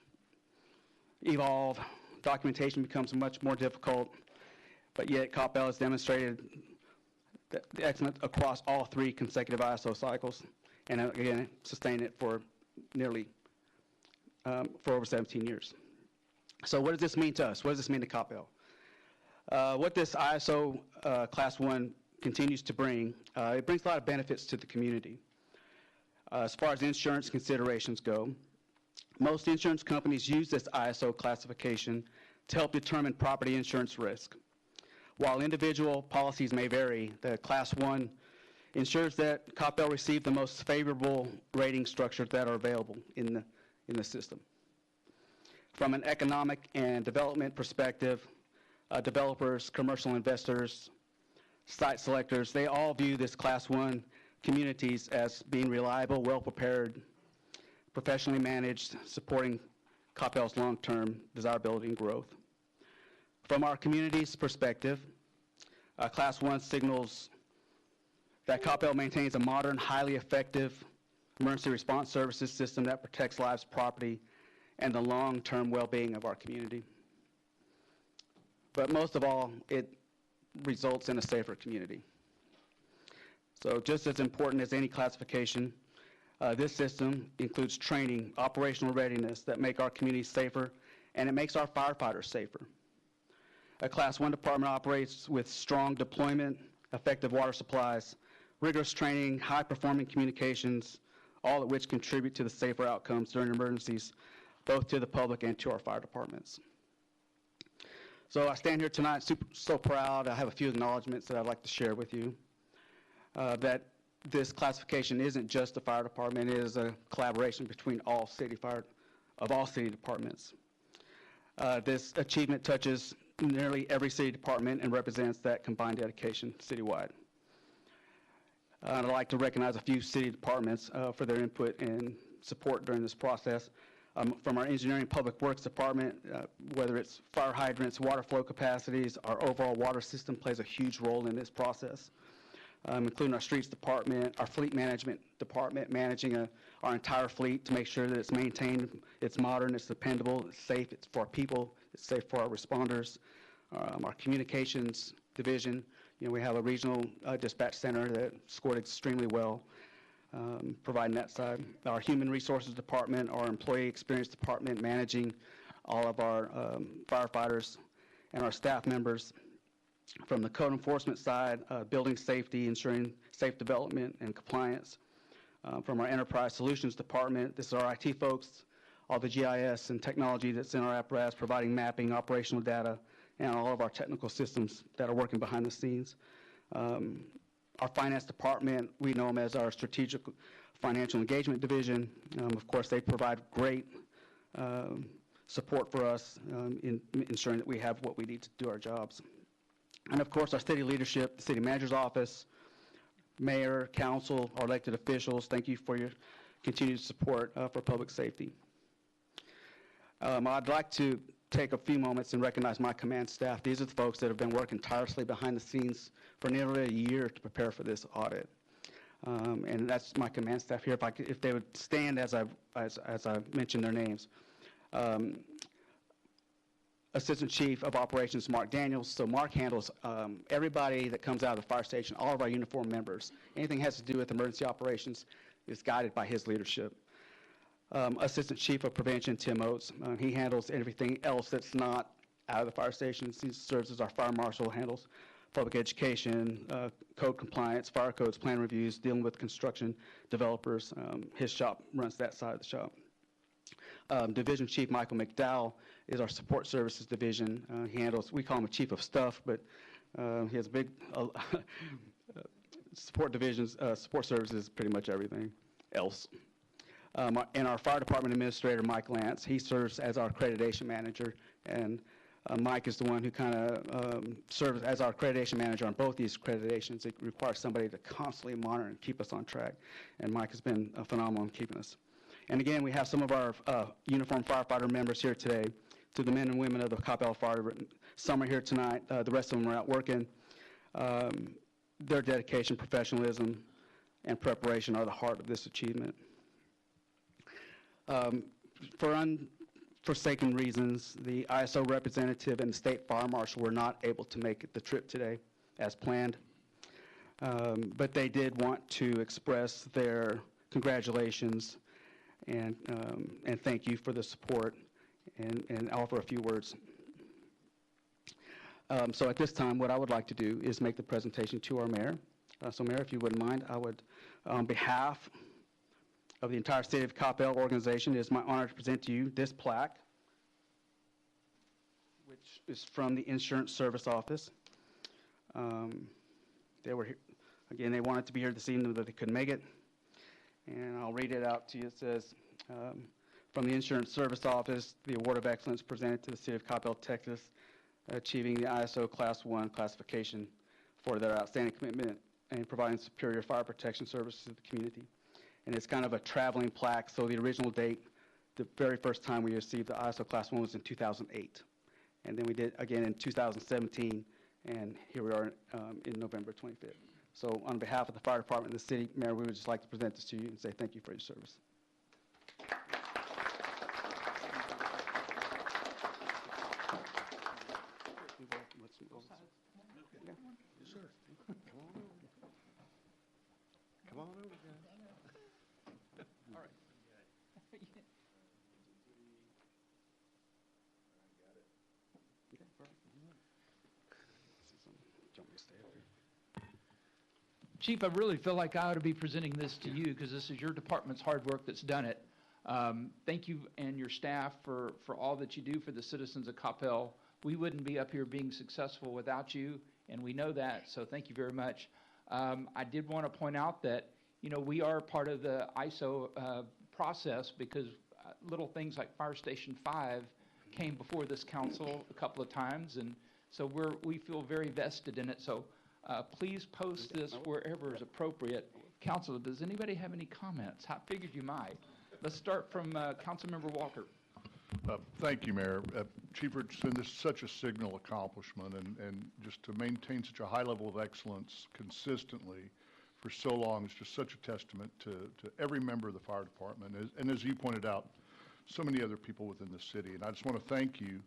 evolve, documentation becomes much more difficult, but yet Coppell has demonstrated the excellence across all 3 consecutive ISO cycles, and again, sustained it for nearly for over 17 years. So what does this mean to us? What does this mean to Coppell? What this ISO Class 1 continues to bring, it brings a lot of benefits to the community. As far as insurance considerations go, most insurance companies use this ISO classification to help determine property insurance risk. While individual policies may vary, the Class 1 ensures that Coppell receive the most favorable rating structures that are available in the system. From an economic and development perspective, developers, commercial investors, site selectors, they all view this Class 1 communities as being reliable, well-prepared, professionally managed, supporting Coppell's long-term desirability and growth. From our community's perspective, Class 1 signals that Coppell maintains a modern, highly effective emergency response services system that protects lives, property, and the long-term well-being of our community. But most of all, it results in a safer community. So just as important as any classification, this system includes training, operational readiness that make our community safer, and it makes our firefighters safer. A Class 1 department operates with strong deployment, effective water supplies, rigorous training, high-performing communications, all of which contribute to the safer outcomes during emergencies, both to the public and to our fire departments. So I stand here tonight so proud. I have a few acknowledgments that I'd like to share with you. That this classification isn't just the fire department, it is a collaboration between all city departments. This achievement touches nearly every city department and represents that combined dedication citywide. I'd like to recognize a few city departments for their input and support during this process. From our engineering public works department, whether it's fire hydrants, water flow capacities, our overall water system plays a huge role in this process. Including our streets department, our fleet management department, managing our entire fleet to make sure that it's maintained, it's modern, it's dependable, it's safe, it's for our people, it's safe for our responders. Our communications division, we have a regional dispatch center that scored extremely well, providing that side. Our human resources department, our employee experience department, managing all of our firefighters and our staff members. From the code enforcement side, building safety, ensuring safe development and compliance. From our enterprise solutions department, this is our IT folks, all the GIS and technology that's in our apparatus, providing mapping, operational data, and all of our technical systems that are working behind the scenes. Our finance department, we know them as our strategic financial engagement division. Of course, they provide great support for us in ensuring that we have what we need to do our jobs. And of course, our city leadership, the city manager's office, mayor, council, our elected officials, thank you for your continued support for public safety. I'd like to take a few moments and recognize my command staff. These are the folks that have been working tirelessly behind the scenes for nearly a year to prepare for this audit. And that's my command staff here. If they would stand as I mentioned their names. Assistant Chief of Operations, Mark Daniels. So Mark handles everybody that comes out of the fire station, all of our uniformed members. Anything has to do with emergency operations is guided by his leadership. Assistant Chief of Prevention, Tim Oates. He handles everything else that's not out of the fire station. He serves as our fire marshal, handles public education, code compliance, fire codes, plan reviews, dealing with construction developers. His shop runs that side of the shop. Division Chief Michael McDowell is our support services division. He handles, we call him a chief of staff, but he has big support divisions, support services, pretty much everything else. And our fire department administrator, Mike Lance, he serves as our accreditation manager, and Mike is the one who kind of serves as our accreditation manager on both these accreditations. It requires somebody to constantly monitor and keep us on track, and Mike has been phenomenal in keeping us. And again, we have some of our uniformed firefighter members here today. To the men and women of the Coppell Fire, some are here tonight. The rest of them are out working. Their dedication, professionalism, and preparation are the heart of this achievement. For unforsaken reasons, the ISO representative and the state fire marshal were not able to make the trip today as planned. But they did want to express their congratulations and thank you for the support and offer a few words. So at this time, what I would like to do is make the presentation to our mayor. So Mayor, if you wouldn't mind, I would, on behalf of the entire City of Coppell organization, it is my honor to present to you this plaque, which is from the Insurance Service Office. They were here, again, they wanted to be here this evening, but they couldn't make it. And I'll read it out to you. It says, from the Insurance Service Office, the Award of Excellence presented to the City of Coppell, Texas, achieving the ISO Class 1 classification for their outstanding commitment in providing superior fire protection services to the community. And it's kind of a traveling plaque, so the original date, the very first time we received the ISO Class 1 was in 2008. And then we did again in 2017, and here we are in November 25th. So on behalf of the fire department and the city, Mayor, we would just like to present this to you and say thank you for your service. Come on over, guys. All right. Chief, I really feel like I ought to be presenting this to you because this is your department's hard work that's done it. Thank you and your staff for all that you do for the citizens of Coppell. We wouldn't be up here being successful without you, and we know that, so thank you very much. I did want to point out that, you know, we are part of the ISO process because little things like Fire Station 5 came before this council a couple of times, and so we feel very vested in it. So please post this wherever is appropriate. Council, does anybody have any comments? I figured you might. Let's start from Councilmember Walker. Thank you, Mayor. Chief Richardson, this is such a signal accomplishment, and just to maintain such a high level of excellence consistently for so long is just such a testament to every member of the fire department, and as you pointed out, so many other people within the city. And I just want to thank you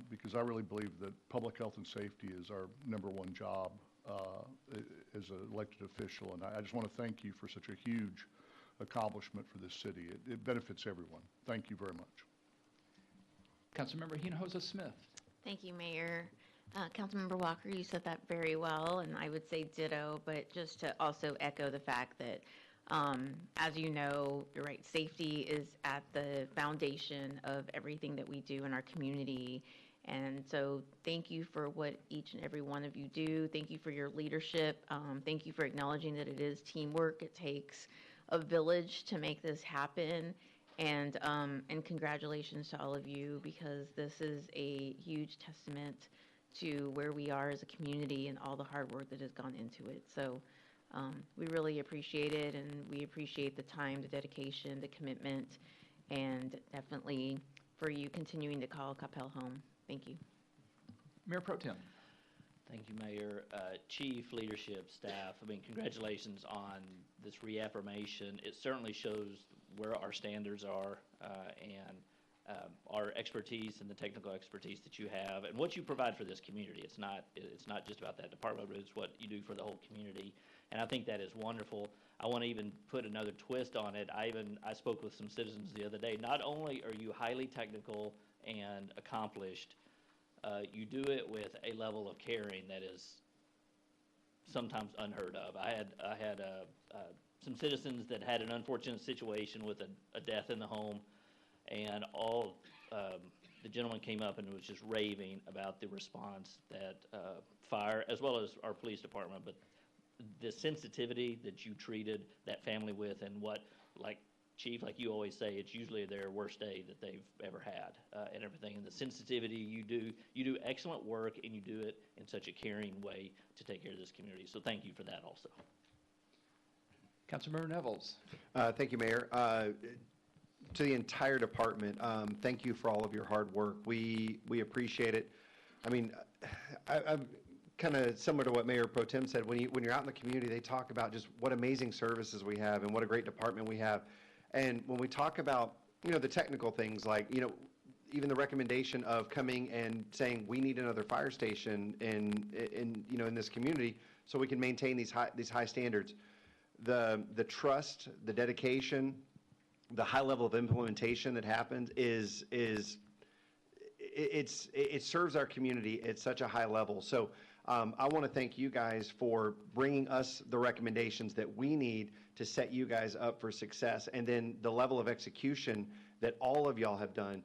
because I really believe that public health and safety is our #1 job as an elected official, and I just want to thank you for such a huge accomplishment for this city. It benefits everyone. Thank you very much. Councilmember Hinojosa Smith. Thank you, Mayor. Councilmember Walker, you said that very well, and I would say ditto, but just to also echo the fact that, as you know, you're right, safety is at the foundation of everything that we do in our community, And so thank you for what each and every one of you do. Thank you for your leadership. Thank you for acknowledging that it is teamwork. It takes a village to make this happen. And congratulations to all of you, because this is a huge testament to where we are as a community and all the hard work that has gone into it. So we really appreciate it, and we appreciate the time, the dedication, the commitment, and definitely for you continuing to call Coppell home. Thank you. Mayor Pro Tem. Thank you, Mayor. Chief, leadership, staff, I mean, congratulations on this reaffirmation. It certainly shows where our standards are and our expertise and the technical expertise that you have and what you provide for this community. It's not just about that department, but it's what you do for the whole community. And I think that is wonderful. I want to even put another twist on it. I spoke with some citizens the other day. Not only are you highly technical and accomplished, you do it with a level of caring that is sometimes unheard of. I had some citizens that had an unfortunate situation with a death in the home, and the gentleman came up and was just raving about the response that fire, as well as our police department, but the sensitivity that you treated that family with, and what, like Chief, like you always say, it's usually their worst day that they've ever had, and everything. And the sensitivity you do excellent work, and you do it in such a caring way to take care of this community. So thank you for that also. Councilmember Nevels. Thank you, Mayor. To the entire department, thank you for all of your hard work. We appreciate it. I mean, I'm kind of similar to what Mayor Pro Tem said. When you're out in the community, they talk about just what amazing services we have and what a great department we have. And when we talk about, the technical things, like, even the recommendation of coming and saying we need another fire station in this community so we can maintain these high standards. The trust, the dedication, the high level of implementation that happens it serves our community at such a high level. So I want to thank you guys for bringing us the recommendations that we need to set you guys up for success, and then the level of execution that all of y'all have done,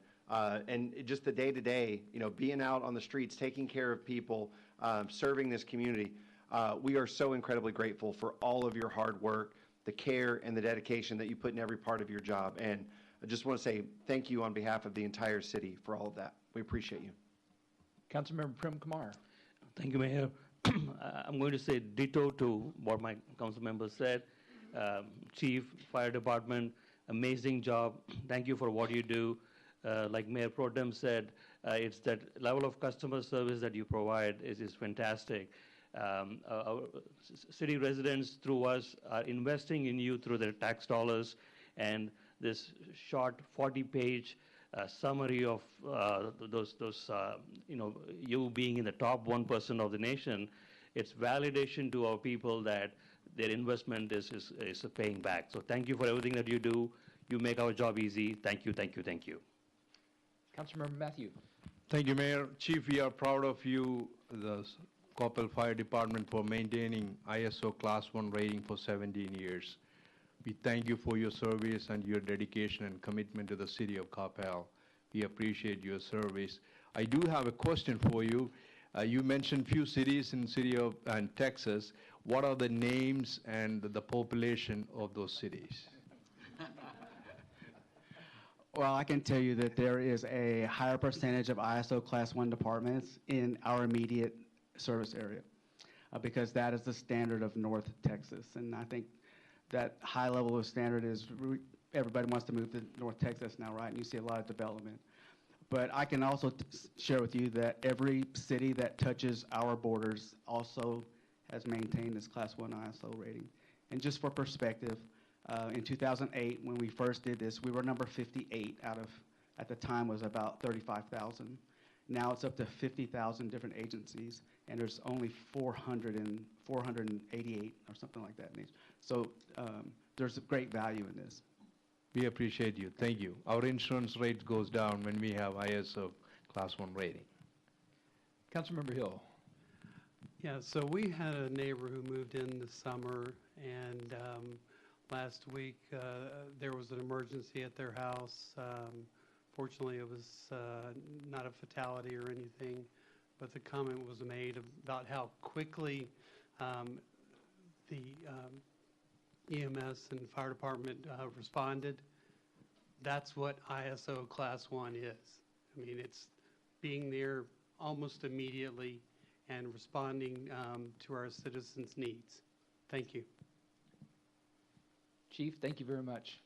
and just the day-to-day, being out on the streets, taking care of people, serving this community. We are so incredibly grateful for all of your hard work, the care and the dedication that you put in every part of your job. And I just want to say thank you on behalf of the entire city for all of that. We appreciate you. Councilmember Prem Kumar. Thank you, Mayor. I'm going to say ditto to what my council members said. Chief, Fire Department, amazing job. Thank you for what you do. Like Mayor Pro Tem said, it's that level of customer service that you provide is fantastic. Our city residents through us are investing in you through their tax dollars, and this short 40-page summary of you being in the top 1% of the nation, it's validation to our people that their investment is paying back. So thank you for everything that you do. You make our job easy. Thank you, thank you, thank you. Councilmember Matthew. Thank you, Mayor. Chief, we are proud of you, the Coppell Fire Department, for maintaining ISO Class 1 rating for 17 years. We thank you for your service and your dedication and commitment to the city of Coppell. We appreciate your service. I do have a question for you. You mentioned few cities in Texas. What are the names and the population of those cities? Well, I can tell you that there is a higher percentage of ISO Class 1 departments in our immediate service area because that is the standard of North Texas. And I think that high level of standard is everybody wants to move to North Texas now, right? And you see a lot of development. But I can also share with you that every city that touches our borders also has maintained this Class 1 ISO rating. And just for perspective, in 2008, when we first did this, we were number 58 out of, at the time, was about 35,000. Now it's up to 50,000 different agencies, and there's only 488 or something like that. So there's a great value in this. We appreciate you. Thank you. Our insurance rate goes down when we have ISO Class 1 rating. Councilmember Hill. Yeah, so we had a neighbor who moved in this summer, and last week there was an emergency at their house Fortunately, it was not a fatality or anything, but the comment was made about how quickly the EMS and fire department responded. That's what ISO Class 1 is. I mean, it's being there almost immediately and responding to our citizens' needs. Thank you. Chief, thank you very much.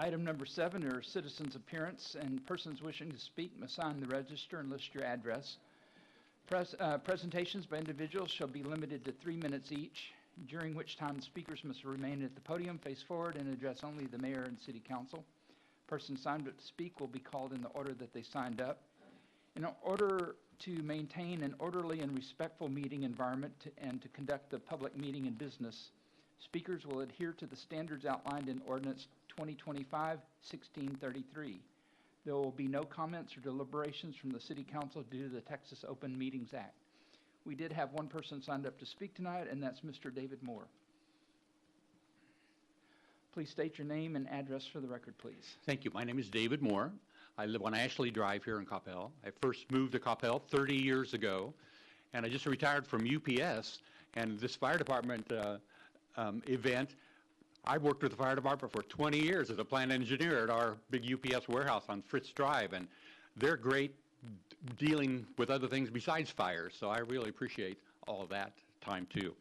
Item number 7 are citizens' appearance, and persons wishing to speak must sign the register and list your address. Presentations by individuals shall be limited to 3 minutes each, during which time the speakers must remain at the podium, face forward, and address only the mayor and city council. Persons signed up to speak will be called in the order that they signed up. In order to maintain an orderly and respectful meeting environment and to conduct the public meeting and business, speakers will adhere to the standards outlined in Ordinance 2025-1633. There will be no comments or deliberations from the City Council due to the Texas Open Meetings Act. We did have one person signed up to speak tonight, and that's Mr. David Moore. Please state your name and address for the record, please. Thank you. My name is David Moore. I live on Ashley Drive here in Coppell. I first moved to Coppell 30 years ago, and I just retired from UPS, and this fire department event, I worked with the fire department for 20 years as a plant engineer at our big UPS warehouse on Fritz Drive, and they're great dealing with other things besides fires, so I really appreciate all of that time too.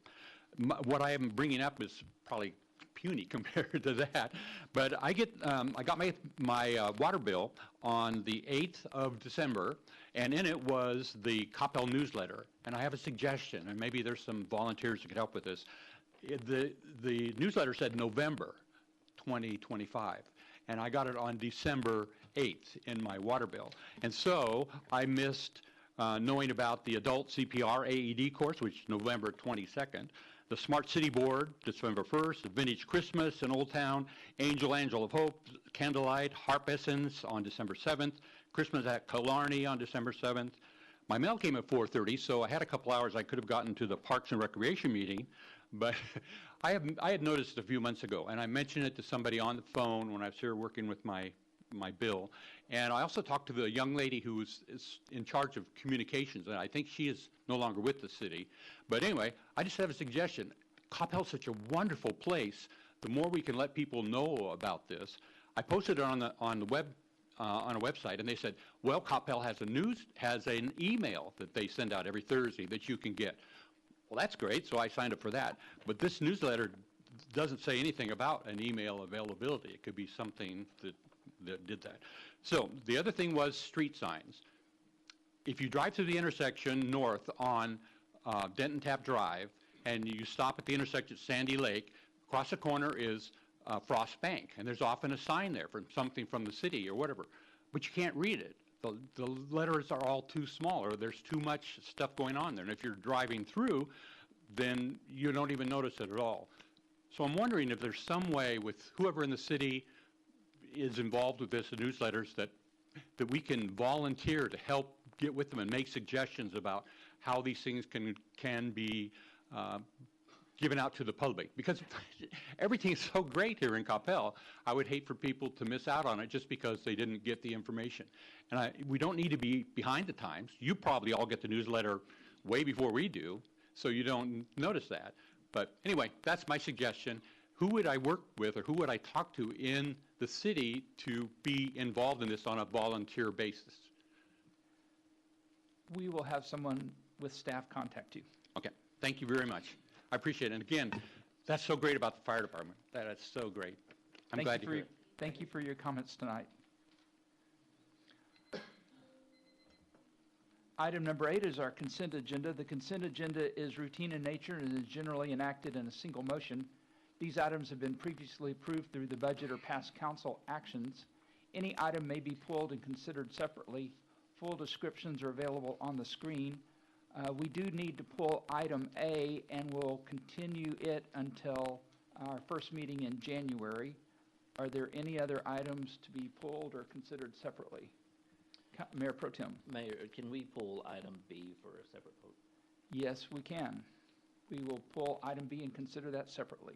What I am bringing up is probably puny compared to that, but I got my water bill on the 8th of December, and in it was the Coppell newsletter, and I have a suggestion, and maybe there's some volunteers that could help with this. The newsletter said November 2025, and I got it on December 8th in my water bill. And so I missed knowing about the adult CPR AED course, which is November 22nd, the Smart City Board, December 1st, the Vintage Christmas in Old Town, Angel of Hope, Candlelight, Harp Essence on December 7th, Christmas at Killarney on December 7th. My mail came at 4:30, so I had a couple hours I could have gotten to the Parks and Recreation meeting, but I had noticed a few months ago, and I mentioned it to somebody on the phone when I was here working with my bill. And I also talked to the young lady who is in charge of communications, and I think she is no longer with the city. But anyway, I just have a suggestion. Coppell's such a wonderful place. The more we can let people know about this. I posted it on the web on a website, and they said, well, Coppell has an email that they send out every Thursday that you can get. Well, that's great, so I signed up for that. But this newsletter doesn't say anything about an email availability. It could be something that did that. So the other thing was street signs. If you drive through the intersection north on Denton Tap Drive, and you stop at the intersection at Sandy Lake, across the corner is Frost Bank, and there's often a sign there for something from the city or whatever, but you can't read it. The letters are all too small, or there's too much stuff going on there, and if you're driving through, then you don't even notice it at all. So I'm wondering if there's some way with whoever in the city is involved with this, the newsletters, that we can volunteer to help get with them and make suggestions about how these things can be given out to the public, because everything is so great here in Coppell. I would hate for people to miss out on it just because they didn't get the information. And we don't need to be behind the times. You probably all get the newsletter way before we do, so you don't notice that. But anyway, that's my suggestion. Who would I work with, or who would I talk to in the city to be involved in this on a volunteer basis? We will have someone with staff contact you. Okay, thank you very much. I appreciate it. And again, that's so great about the fire department. That is so great. I'm glad to hear it. Thank you for your comments tonight. Item number 8 is our consent agenda. The consent agenda is routine in nature and is generally enacted in a single motion. These items have been previously approved through the budget or past council actions. Any item may be pulled and considered separately. Full descriptions are available on the screen. We do need to pull item A, and we'll continue it until our first meeting in January. Are there any other items to be pulled or considered separately? Mayor Pro Tem. Mayor, can we pull item B for a separate vote? Yes, we can. We will pull item B and consider that separately.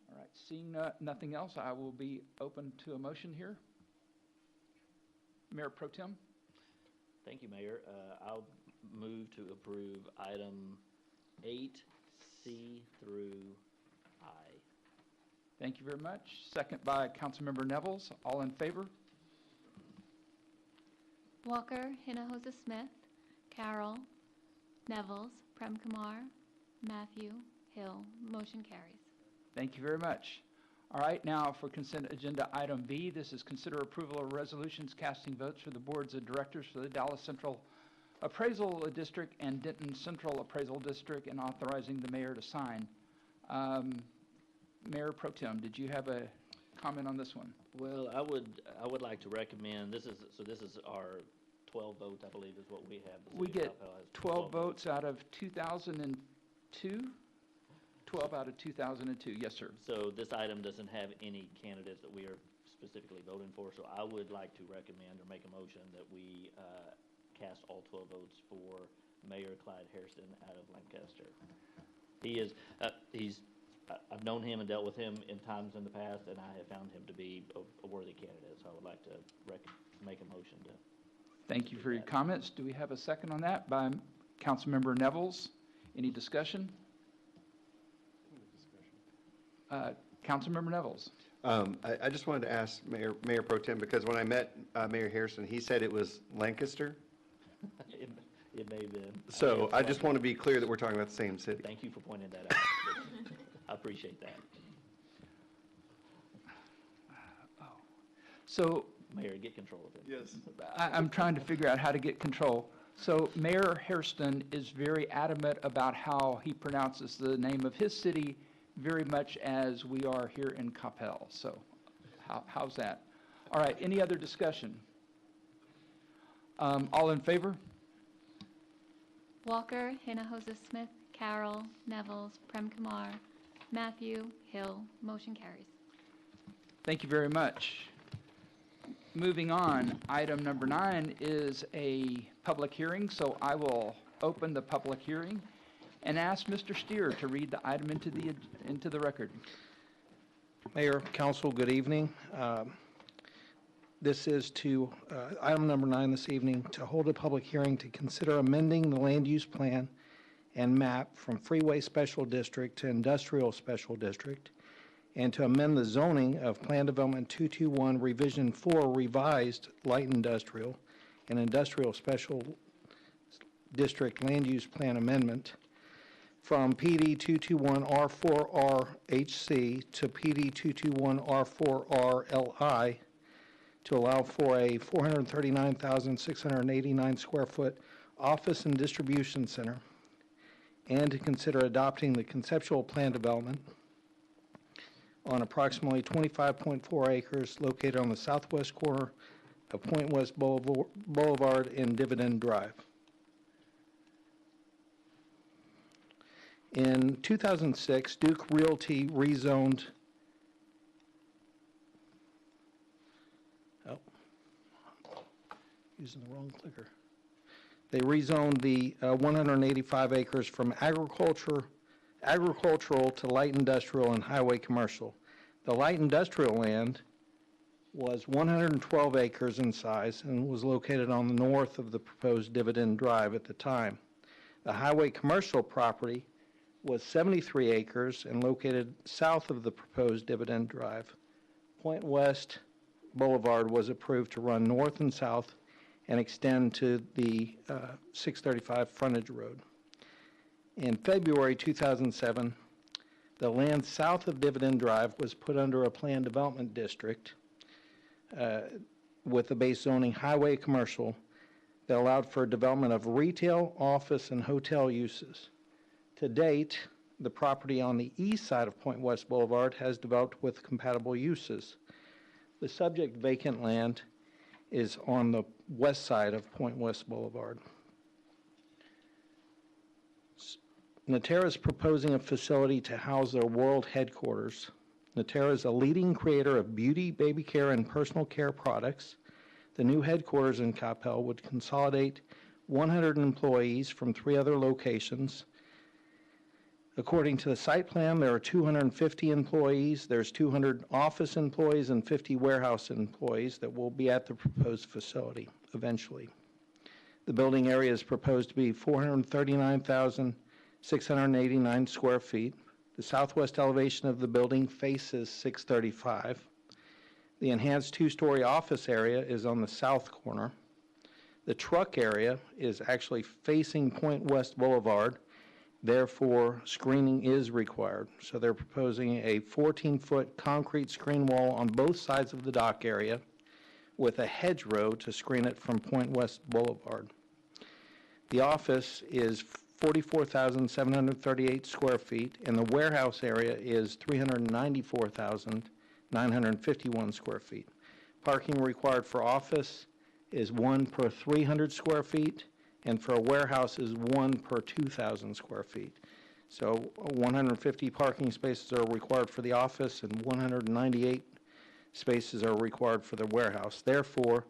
All right, seeing nothing else, I will be open to a motion here. Mayor Pro Tem. Thank you, Mayor. I'll move to approve item 8C through I. Thank you very much. Second by Councilmember Nevels. All in favor? Walker, Hinojosa Smith, Carroll, Nevels, Prem Kumar, Matthew, Hill. Motion carries. Thank you very much. All right, now for consent agenda item B, this is consider approval of resolutions casting votes for the boards of directors for the Dallas Central Appraisal District and Denton Central Appraisal District and authorizing the mayor to sign. Mayor Pro Tem, did you have a comment on this one? Well, I would like to recommend, this is our 12 votes, I believe, is what we have. The We city of get Coppell has 12 votes out of 2002? 12 out of 2002, yes, sir. So this item doesn't have any candidates that we are specifically voting for, so I would like to recommend or make a motion that we cast all 12 votes for Mayor Clyde Hairston out of Lancaster. He is, I've known him and dealt with him in times in the past, and I have found him to be a worthy candidate, so I would like to make a motion to. Thank you for your comments. Do we have a second on that by Councilmember Nevels? Any discussion? Councilmember Nevels. I just wanted to ask Mayor Pro Tem, because when I met Mayor Harrison, he said it was Lancaster. It may have been. So I just want to be clear that we're talking about the same city. Thank you for pointing that out. I appreciate that. So Mayor, get control of it. Yes. I'm trying to figure out how to get control. So Mayor Hairston is very adamant about how he pronounces the name of his city, very much as we are here in Coppell. So how's that? All right, any other discussion? All in favor? Walker, Hinojosa Smith, Carroll, Nevels, Prem Kumar, Matthew, Hill. Motion carries. Thank you very much. Moving on, item number 9 is a public hearing, so I will open the public hearing and ask Mr. Steer to read the item into the record. Mayor, Council, good evening. This is to, item number 9 this evening, to hold a public hearing to consider amending the land use plan and map from Freeway Special District to Industrial Special District, and to amend the zoning of Plan Development 221 Revision 4 Revised Light Industrial and Industrial Special District Land Use Plan Amendment from PD 221 R4R HC to PD 221 R4R LI to allow for a 439,689 square foot office and distribution center, and to consider adopting the conceptual plan development on approximately 25.4 acres located on the southwest corner of Point West Boulevard and Dividend Drive. In 2006, Duke Realty rezoned using the wrong clicker. They rezoned the 185 acres from agricultural to light industrial and highway commercial. The light industrial land was 112 acres in size and was located on the north of the proposed Dividend Drive at the time. The highway commercial property was 73 acres and located south of the proposed Dividend Drive. Point West Boulevard was approved to run north and south and extend to the 635 frontage road. In February 2007, the land south of Dividend Drive was put under a planned development district with the base zoning highway commercial that allowed for development of retail, office, and hotel uses. To date, the property on the east side of Point West Boulevard has developed with compatible uses. The subject vacant land is on the west side of Point West Boulevard. Natera is proposing a facility to house their world headquarters. Natera is a leading creator of beauty, baby care, and personal care products. The new headquarters in Coppell would consolidate 100 employees from 3 other locations. According to the site plan, there are 250 employees, there's 200 office employees and 50 warehouse employees that will be at the proposed facility eventually. The building area is proposed to be 439,689 square feet. The southwest elevation of the building faces 635. The enhanced 2-story office area is on the south corner. The truck area is actually facing Point West Boulevard. Therefore, screening is required. So they're proposing a 14-foot concrete screen wall on both sides of the dock area with a hedgerow to screen it from Point West Boulevard. The office is 44,738 square feet, and the warehouse area is 394,951 square feet. Parking required for office is 1 per 300 square feet, and for a warehouse is 1 per 2,000 square feet. So 150 parking spaces are required for the office and 198 spaces are required for the warehouse. Therefore,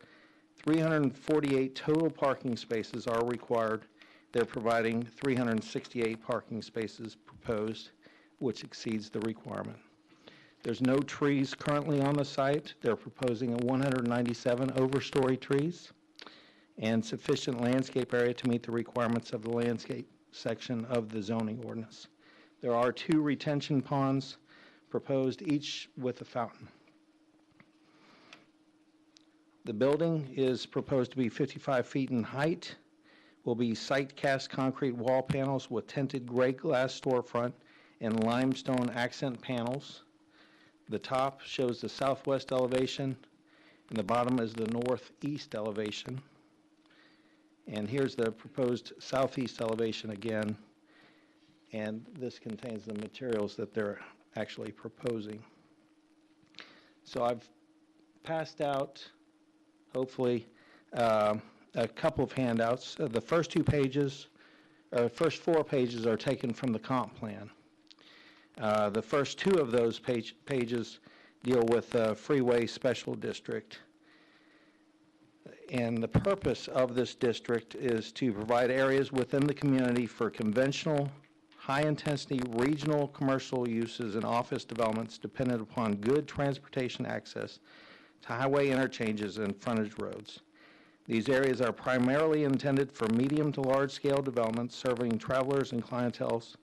348 total parking spaces are required. They're providing 368 parking spaces proposed, which exceeds the requirement. There's no trees currently on the site. They're proposing 197 overstory trees and sufficient landscape area to meet the requirements of the landscape section of the zoning ordinance. There are 2 retention ponds proposed, each with a fountain. The building is proposed to be 55 feet in height, will be site cast concrete wall panels with tinted gray glass storefront and limestone accent panels. The top shows the southwest elevation, and the bottom is the northeast elevation. And here's the proposed southeast elevation again, and this contains the materials that they're actually proposing. So I've passed out, hopefully, a couple of handouts. The first 4 pages are taken from the comp plan. The first 2 of those pages deal with Freeway Special District. And the purpose of this district is to provide areas within the community for conventional, high-intensity regional commercial uses and office developments dependent upon good transportation access to highway interchanges and frontage roads. These areas are primarily intended for medium to large-scale developments serving travelers and clienteles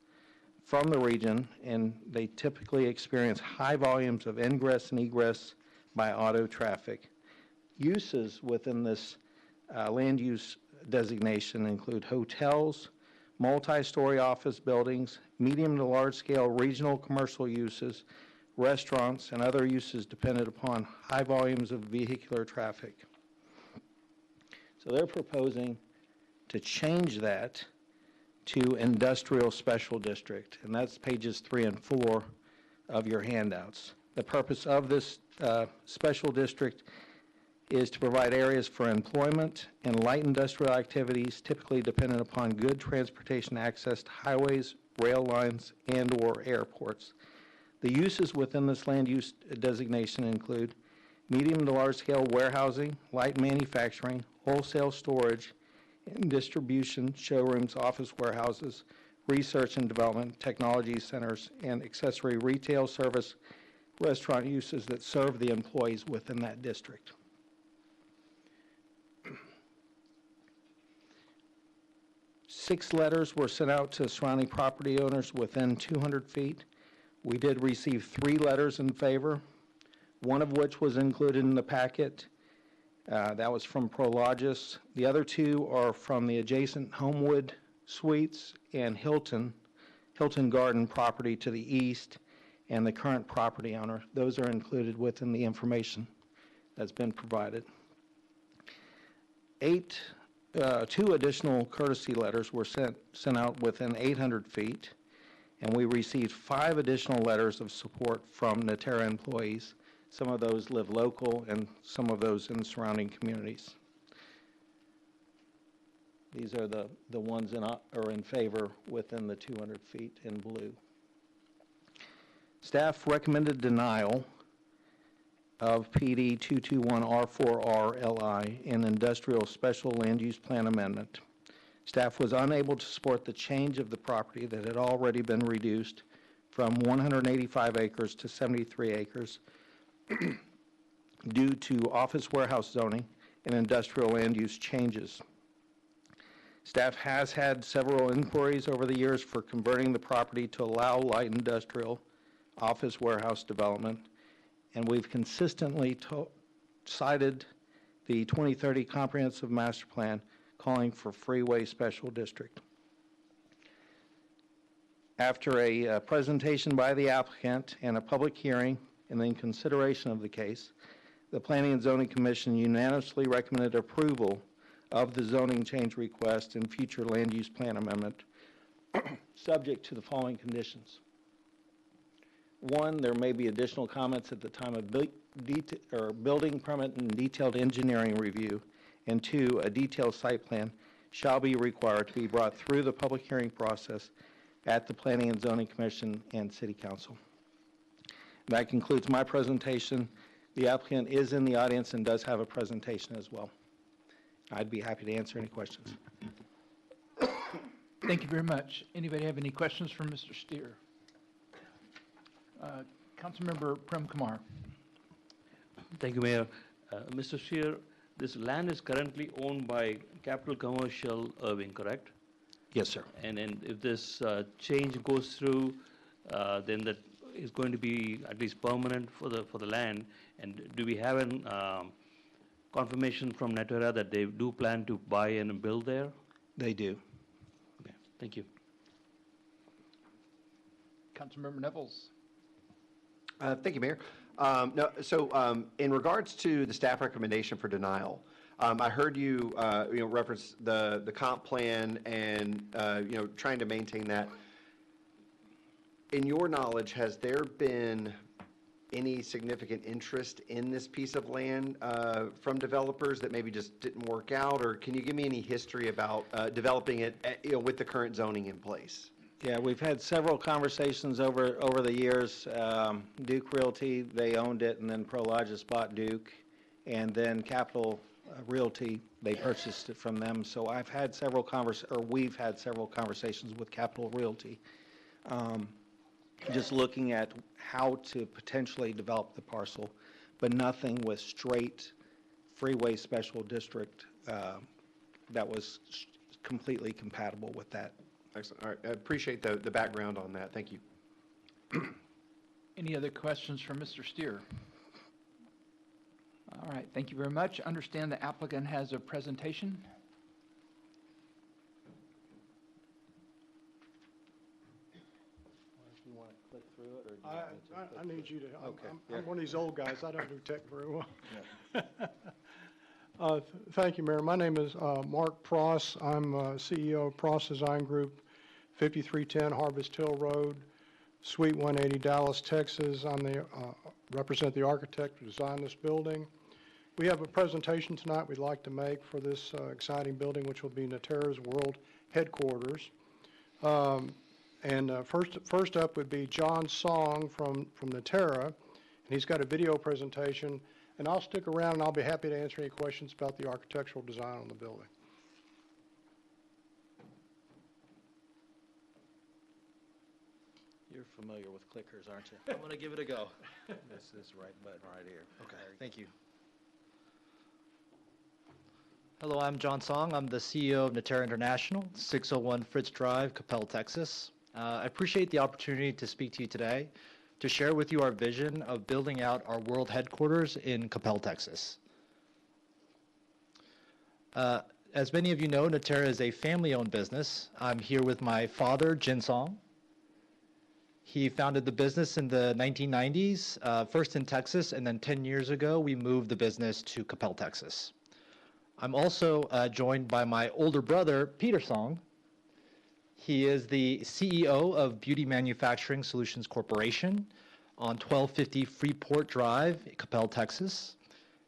from the region, and they typically experience high volumes of ingress and egress by auto traffic. Uses within this land use designation include hotels, multi-story office buildings, medium to large-scale regional commercial uses, restaurants, and other uses dependent upon high volumes of vehicular traffic. So they're proposing to change that to industrial special district, and that's pages 3 and 4 of your handouts. The purpose of this special district is to provide areas for employment and light industrial activities typically dependent upon good transportation access to highways, rail lines, and/or airports. The uses within this land use designation include medium to large-scale warehousing, light manufacturing, wholesale storage, and distribution, showrooms, office warehouses, research and development, technology centers, and accessory retail service restaurant uses that serve the employees within that district. Six letters were sent out to surrounding property owners within 200 feet. We did receive 3 letters in favor, one of which was included in the packet. That was from Prologis. The other 2 are from the adjacent Homewood Suites and Hilton Garden property to the east and the current property owner. Those are included within the information that's been provided. 2 additional courtesy letters were sent out within 800 feet, and we received 5 additional letters of support from Natera employees Some of those live local, and some of those in surrounding communities. These are the ones are in favor within the 200 feet in blue. Staff recommended denial of PD 221R4R-LI, an industrial special land use plan amendment. Staff was unable to support the change of the property that had already been reduced from 185 acres to 73 acres due to office warehouse zoning and industrial land use changes. Staff has had several inquiries over the years for converting the property to allow light industrial office warehouse development, and we've consistently cited the 2030 Comprehensive Master Plan calling for freeway special district. After a presentation by the applicant and a public hearing and then consideration of the case, the Planning and Zoning Commission unanimously recommended approval of the zoning change request and future land use plan amendment subject to the following conditions. One, there may be additional comments at the time of building permit and detailed engineering review. And two, a detailed site plan shall be required to be brought through the public hearing process at the Planning and Zoning Commission and City Council. That concludes my presentation. The applicant is in the audience and does have a presentation as well. I'd be happy to answer any questions. Thank you very much. Anybody have any questions for Mr. Steer? Councilmember Prem Kumar. Thank you, Mayor. Mr. Steer, this land is currently owned by Capital Commercial Irving, correct? Yes, sir. And if this change goes through, then that is going to be at least permanent for the land. And do we have an confirmation from Natura that they do plan to buy and build there? They do. Okay, thank you. Councilmember Nevels. Thank you, Mayor. No, so in regards to the staff recommendation for denial, I heard you, reference the comp plan and, trying to maintain that. In your knowledge, has there been any significant interest in this piece of land from developers that maybe just didn't work out? Or can you give me any history about developing it with the current zoning in place? Yeah, we've had several conversations over the years. Duke Realty, they owned it, and then Prologis bought Duke, and then Capital Realty, they purchased it from them. So we've had several conversations with Capital Realty, just looking at how to potentially develop the parcel, but nothing with straight freeway special district that was completely compatible with that. Excellent. All right. I appreciate the background on that. Thank you. Any other questions for Mr. Steer? All right. Thank you very much. Understand the applicant has a presentation. Do you want to click through it, or do I need you to. Okay. I'm one of these old guys. I don't do tech very well. Thank you, Mayor. My name is Mark Pross. I'm CEO of Pross Design Group, 5310 Harvest Hill Road, Suite 180, Dallas, Texas. I'm the represent the architect who designed this building. We have a presentation tonight we'd like to make for this exciting building, which will be Natera's world headquarters. First up would be John Song from Natera, and he's got a video presentation. And I'll stick around, and I'll be happy to answer any questions about the architectural design on the building. You're familiar with clickers, aren't you? I'm going to give it a go. This is right button right here. Okay, thank you. Hello, I'm John Song. I'm the CEO of Natera International, 601 Fritz Drive, Coppell, Texas. I appreciate the opportunity to speak to you today to share with you our vision of building out our world headquarters in Coppell, Texas. As many of you know, Natera is a family-owned business. I'm here with my father, Jin Song. He founded the business in the 1990s, first in Texas, and then 10 years ago, we moved the business to Coppell, Texas. I'm also joined by my older brother, Peter Song. He is the CEO of Beauty Manufacturing Solutions Corporation. on 1250 Freeport Drive, Coppell, Texas.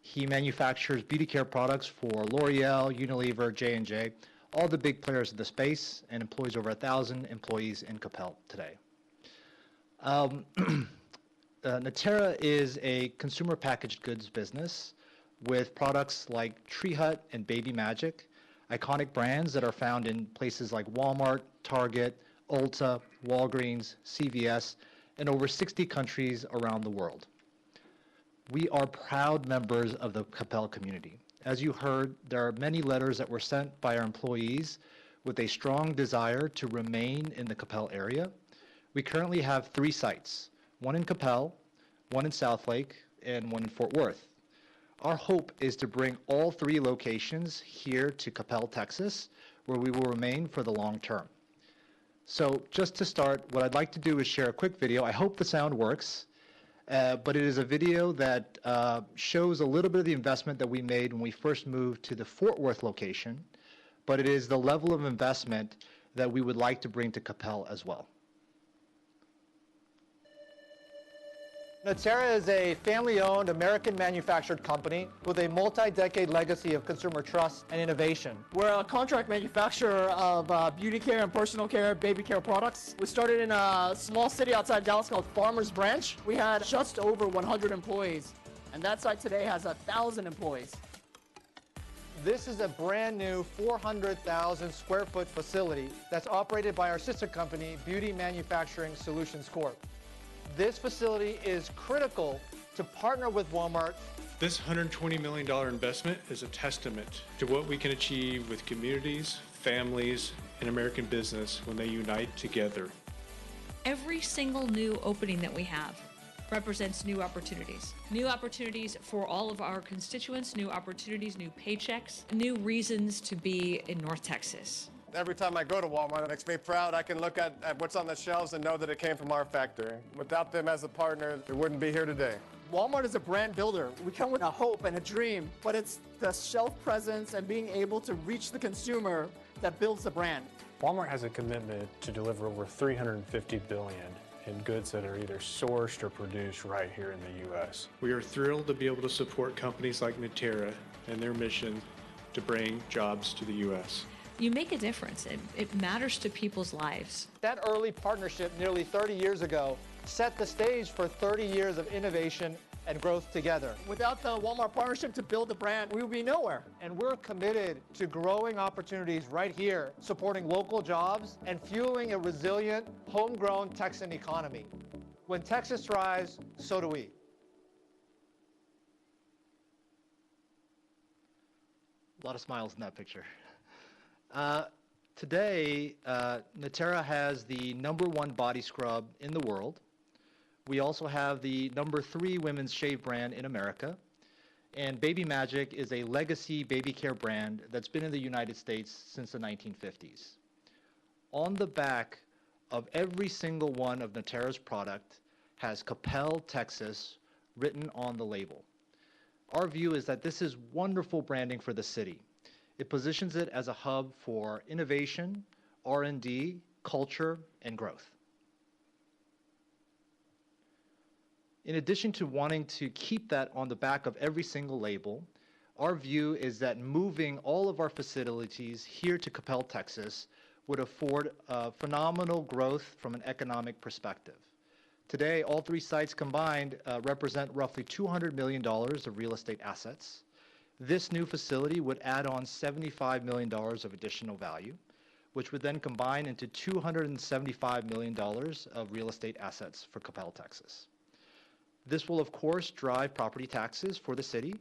He manufactures beauty care products for L'Oreal, Unilever, J&J, all the big players in the space, and employs over 1,000 employees in Coppell today. Natera is a consumer packaged goods business with products like Tree Hut and Baby Magic, iconic brands that are found in places like Walmart, Target, Ulta, Walgreens, CVS, and over 60 countries around the world. We are proud members of the Coppell community. As you heard, there are many letters that were sent by our employees with a strong desire to remain in the Coppell area. We currently have 3 sites, one in Coppell, one in Southlake, and one in Fort Worth. Our hope is to bring all 3 locations here to Coppell, Texas, where we will remain for the long term. So just to start, what I'd like to do is share a quick video. I hope the sound works, but it is a video that shows a little bit of the investment that we made when we first moved to the Fort Worth location, but it is the level of investment that we would like to bring to Coppell as well. Natera is a family-owned, American-manufactured company with a multi-decade legacy of consumer trust and innovation. We're a contract manufacturer of beauty care and personal care, baby care products. We started in a small city outside Dallas called Farmers Branch. We had just over 100 employees, and that site today has 1,000 employees. This is a brand new 400,000 square foot facility that's operated by our sister company, Beauty Manufacturing Solutions Corp. This facility is critical to partner with Walmart. This $120 million investment is a testament to what we can achieve with communities, families, and American business when they unite together. Every single new opening that we have represents new opportunities. New opportunities for all of our constituents, new opportunities, new paychecks, new reasons to be in North Texas. Every time I go to Walmart, it makes me proud. I can look at what's on the shelves and know that it came from our factory. Without them as a partner, we wouldn't be here today. Walmart is a brand builder. We come with a hope and a dream, but it's the shelf presence and being able to reach the consumer that builds the brand. Walmart has a commitment to deliver over $350 billion in goods that are either sourced or produced right here in the U.S. We are thrilled to be able to support companies like Natera and their mission to bring jobs to the U.S. You make a difference. It matters to people's lives. That early partnership nearly 30 years ago set the stage for 30 years of innovation and growth together. Without the Walmart partnership to build the brand, we would be nowhere. And we're committed to growing opportunities right here, supporting local jobs and fueling a resilient, homegrown Texan economy. When Texas thrives, so do we. A lot of smiles in that picture. Today, Natera has the #1 body scrub in the world. We also have the #3 women's shave brand in America. And Baby Magic is a legacy baby care brand that's been in the United States since the 1950s. On the back of every single one of Natera's product has Coppell, Texas, written on the label. Our view is that this is wonderful branding for the city. It positions it as a hub for innovation, R&D, culture, and growth. In addition to wanting to keep that on the back of every single label, our view is that moving all of our facilities here to Coppell, Texas would afford phenomenal growth from an economic perspective. Today, all 3 sites combined represent roughly $200 million of real estate assets. This new facility would add on $75 million of additional value, which would then combine into $275 million of real estate assets for Coppell, Texas. This will, of course, drive property taxes for the city.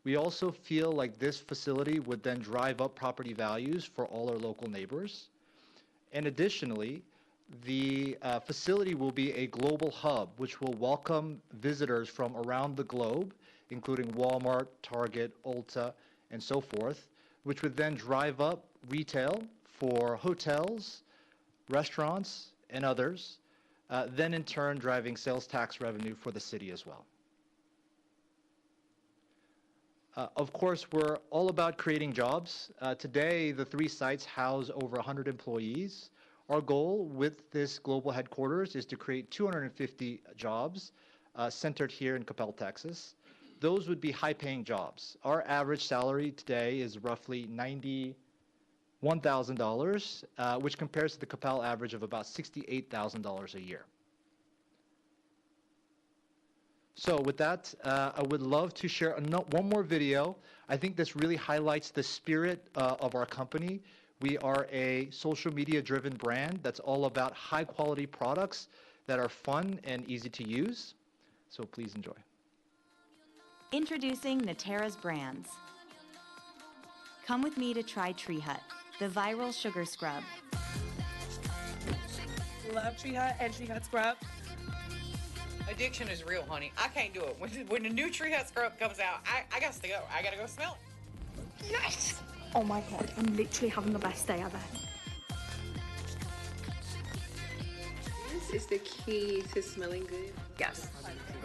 We also feel like this facility would then drive up property values for all our local neighbors. And additionally, the facility will be a global hub, which will welcome visitors from around the globe, including Walmart, Target, Ulta, and so forth, which would then drive up retail for hotels, restaurants, and others, then in turn driving sales tax revenue for the city as well. Of course, we're all about creating jobs. Today, the 3 sites house over 100 employees. Our goal with this global headquarters is to create 250 jobs centered here in Coppell, Texas. Those would be high-paying jobs. Our average salary today is roughly $91,000, which compares to the Coppell average of about $68,000 a year. So with that, I would love to share one more video. I think this really highlights the spirit of our company. We are a social media driven brand that's all about high quality products that are fun and easy to use. So please enjoy. Introducing Natera's brands. Come with me to try Tree Hut, the viral sugar scrub. Love Tree Hut and Tree Hut scrub. Addiction is real, honey. I can't do it. When the new Tree Hut scrub comes out, I got to go. I got to go smell it. Yes! Oh my God, I'm literally having the best day ever. This is the key to smelling good. Yes.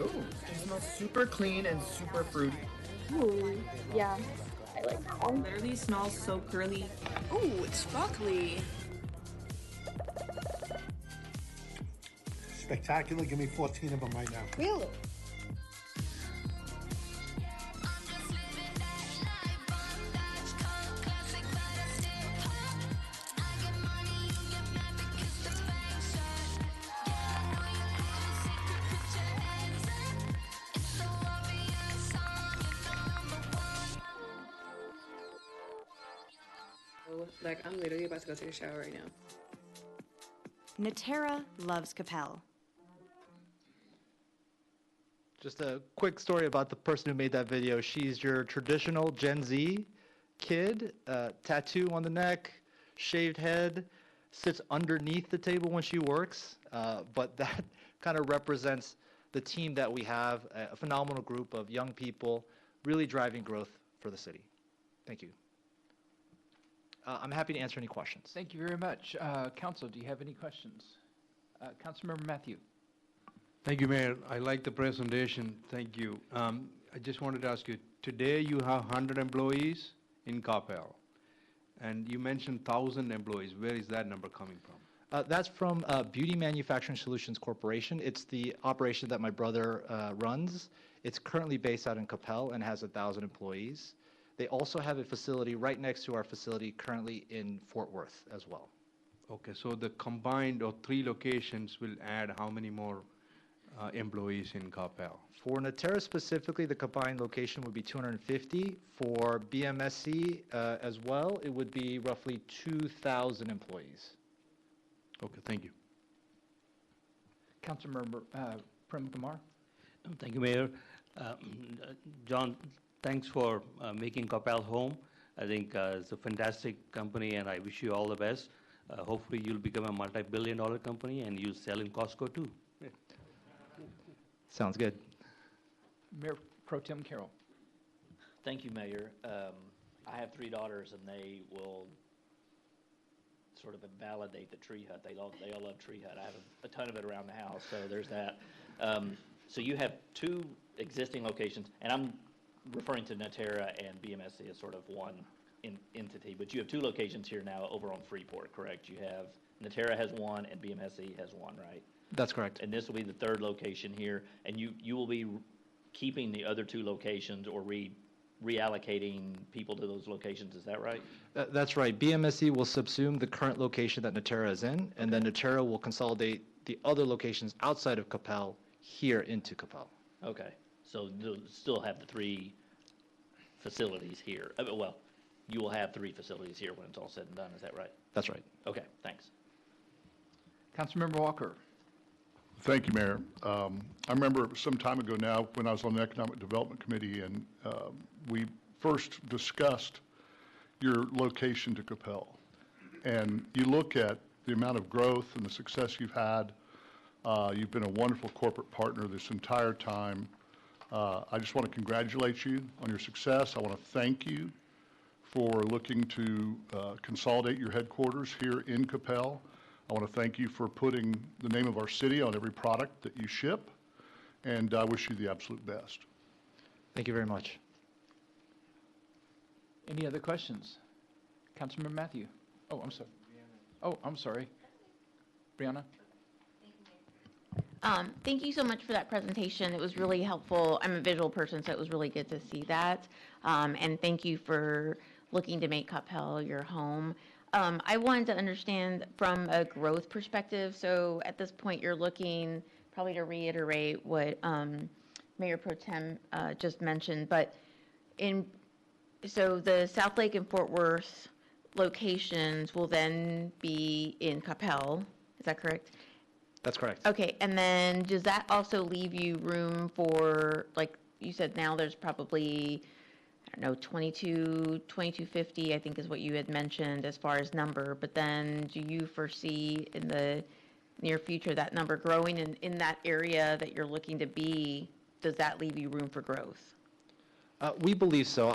Ooh, it smells super clean and super fruity. Ooh, yeah. I like that one. Literally smells so girly. Ooh, it's sparkly. Spectacular. Give me 14 of them right now. Really? Like, I'm literally about to go take a shower right now. Natera loves Coppell. Just a quick story about the person who made that video. She's your traditional Gen Z kid, tattoo on the neck, shaved head, sits underneath the table when she works. But that kind of represents the team that we have, a phenomenal group of young people really driving growth for the city. Thank you. I'm happy to answer any questions. Thank you very much. Council, do you have any questions? Councilmember Matthew. Thank you, Mayor. I like the presentation. Thank you. I just wanted to ask you, today you have 100 employees in Coppell, and you mentioned 1,000 employees. Where is that number coming from? That's from Beauty Manufacturing Solutions Corporation. It's the operation that my brother runs. It's currently based out in Coppell and has 1,000 employees. They also have a facility right next to our facility currently in Fort Worth as well. Okay, so the combined or 3 locations will add how many more employees in Coppell? For Natera specifically, the combined location would be 250. For BMSC as well, it would be roughly 2,000 employees. Okay, thank you. Councilmember Prem Kumar. Thank you, Mayor. John, thanks for making Coppell home. I think it's a fantastic company, and I wish you all the best. Hopefully, you'll become a multi-billion-dollar company, and you'll sell in Costco too. Sounds good. Mayor Pro Tem Carroll. Thank you, Mayor. I have 3 daughters, and they will sort of invalidate the Tree Hut. They all love Tree Hut. I have a ton of it around the house, so there's that. So you have 2 existing locations, and I'm referring to Natera and BMSC as sort of one entity, but you have 2 locations here now over on Freeport, correct? You have, Natera has 1 and BMSC has 1, right? That's correct. And this will be the 3rd location here, and you will be keeping the other 2 locations or reallocating people to those locations, is that right? That's right. BMSC will subsume the current location that Natera is in, and then Natera will consolidate the other locations outside of Coppell here into Coppell. Okay, so you'll still have the 3 facilities here. Well, you will have 3 facilities here when it's all said and done, is that right? That's right. Okay, thanks. Councilmember Walker. Thank you, Mayor. I remember some time ago now when I was on the Economic Development Committee, and we first discussed your location to Coppell. And you look at the amount of growth and the success you've had. You've been a wonderful corporate partner this entire time. I just want to congratulate you on your success. I want to thank you for looking to consolidate your headquarters here in Coppell. I want to thank you for putting the name of our city on every product that you ship, and I wish you the absolute best. Thank you very much. Any other questions? Councilmember Matthew. Oh, I'm sorry. Oh, I'm sorry. Brianna? Thank you so much for that presentation. It was really helpful. I'm a visual person, so it was really good to see that. And thank you for looking to make Coppell your home. I wanted to understand from a growth perspective. So at this point, you're looking, probably to reiterate what Mayor Pro Tem just mentioned, but so the South Lake and Fort Worth locations will then be in Coppell. Is that correct? That's correct. Okay, and then does that also leave you room for, like you said, now there's probably, I don't know, 2250, I think is what you had mentioned as far as number, but then do you foresee in the near future that number growing in that area that you're looking to be? Does that leave you room for growth? We believe so.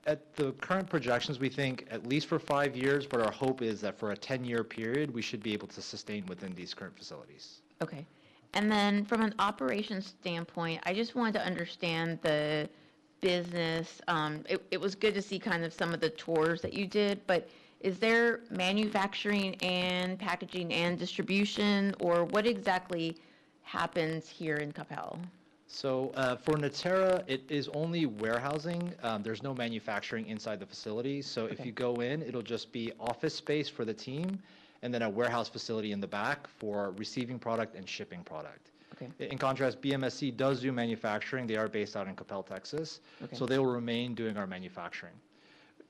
At the current projections, we think at least for 5 years, but our hope is that for a 10-year period, we should be able to sustain within these current facilities. Okay. And then from an operations standpoint, I just wanted to understand the business. It was good to see kind of some of the tours that you did, but is there manufacturing and packaging and distribution, or what exactly happens here in Coppell? So for Natera, it is only warehousing. There's no manufacturing inside the facility. So if you go in, it'll just be office space for the team, and then a warehouse facility in the back for receiving product and shipping product. Okay. In contrast, BMSC does do manufacturing. They are based out in Coppell, Texas. Okay. So they will remain doing our manufacturing.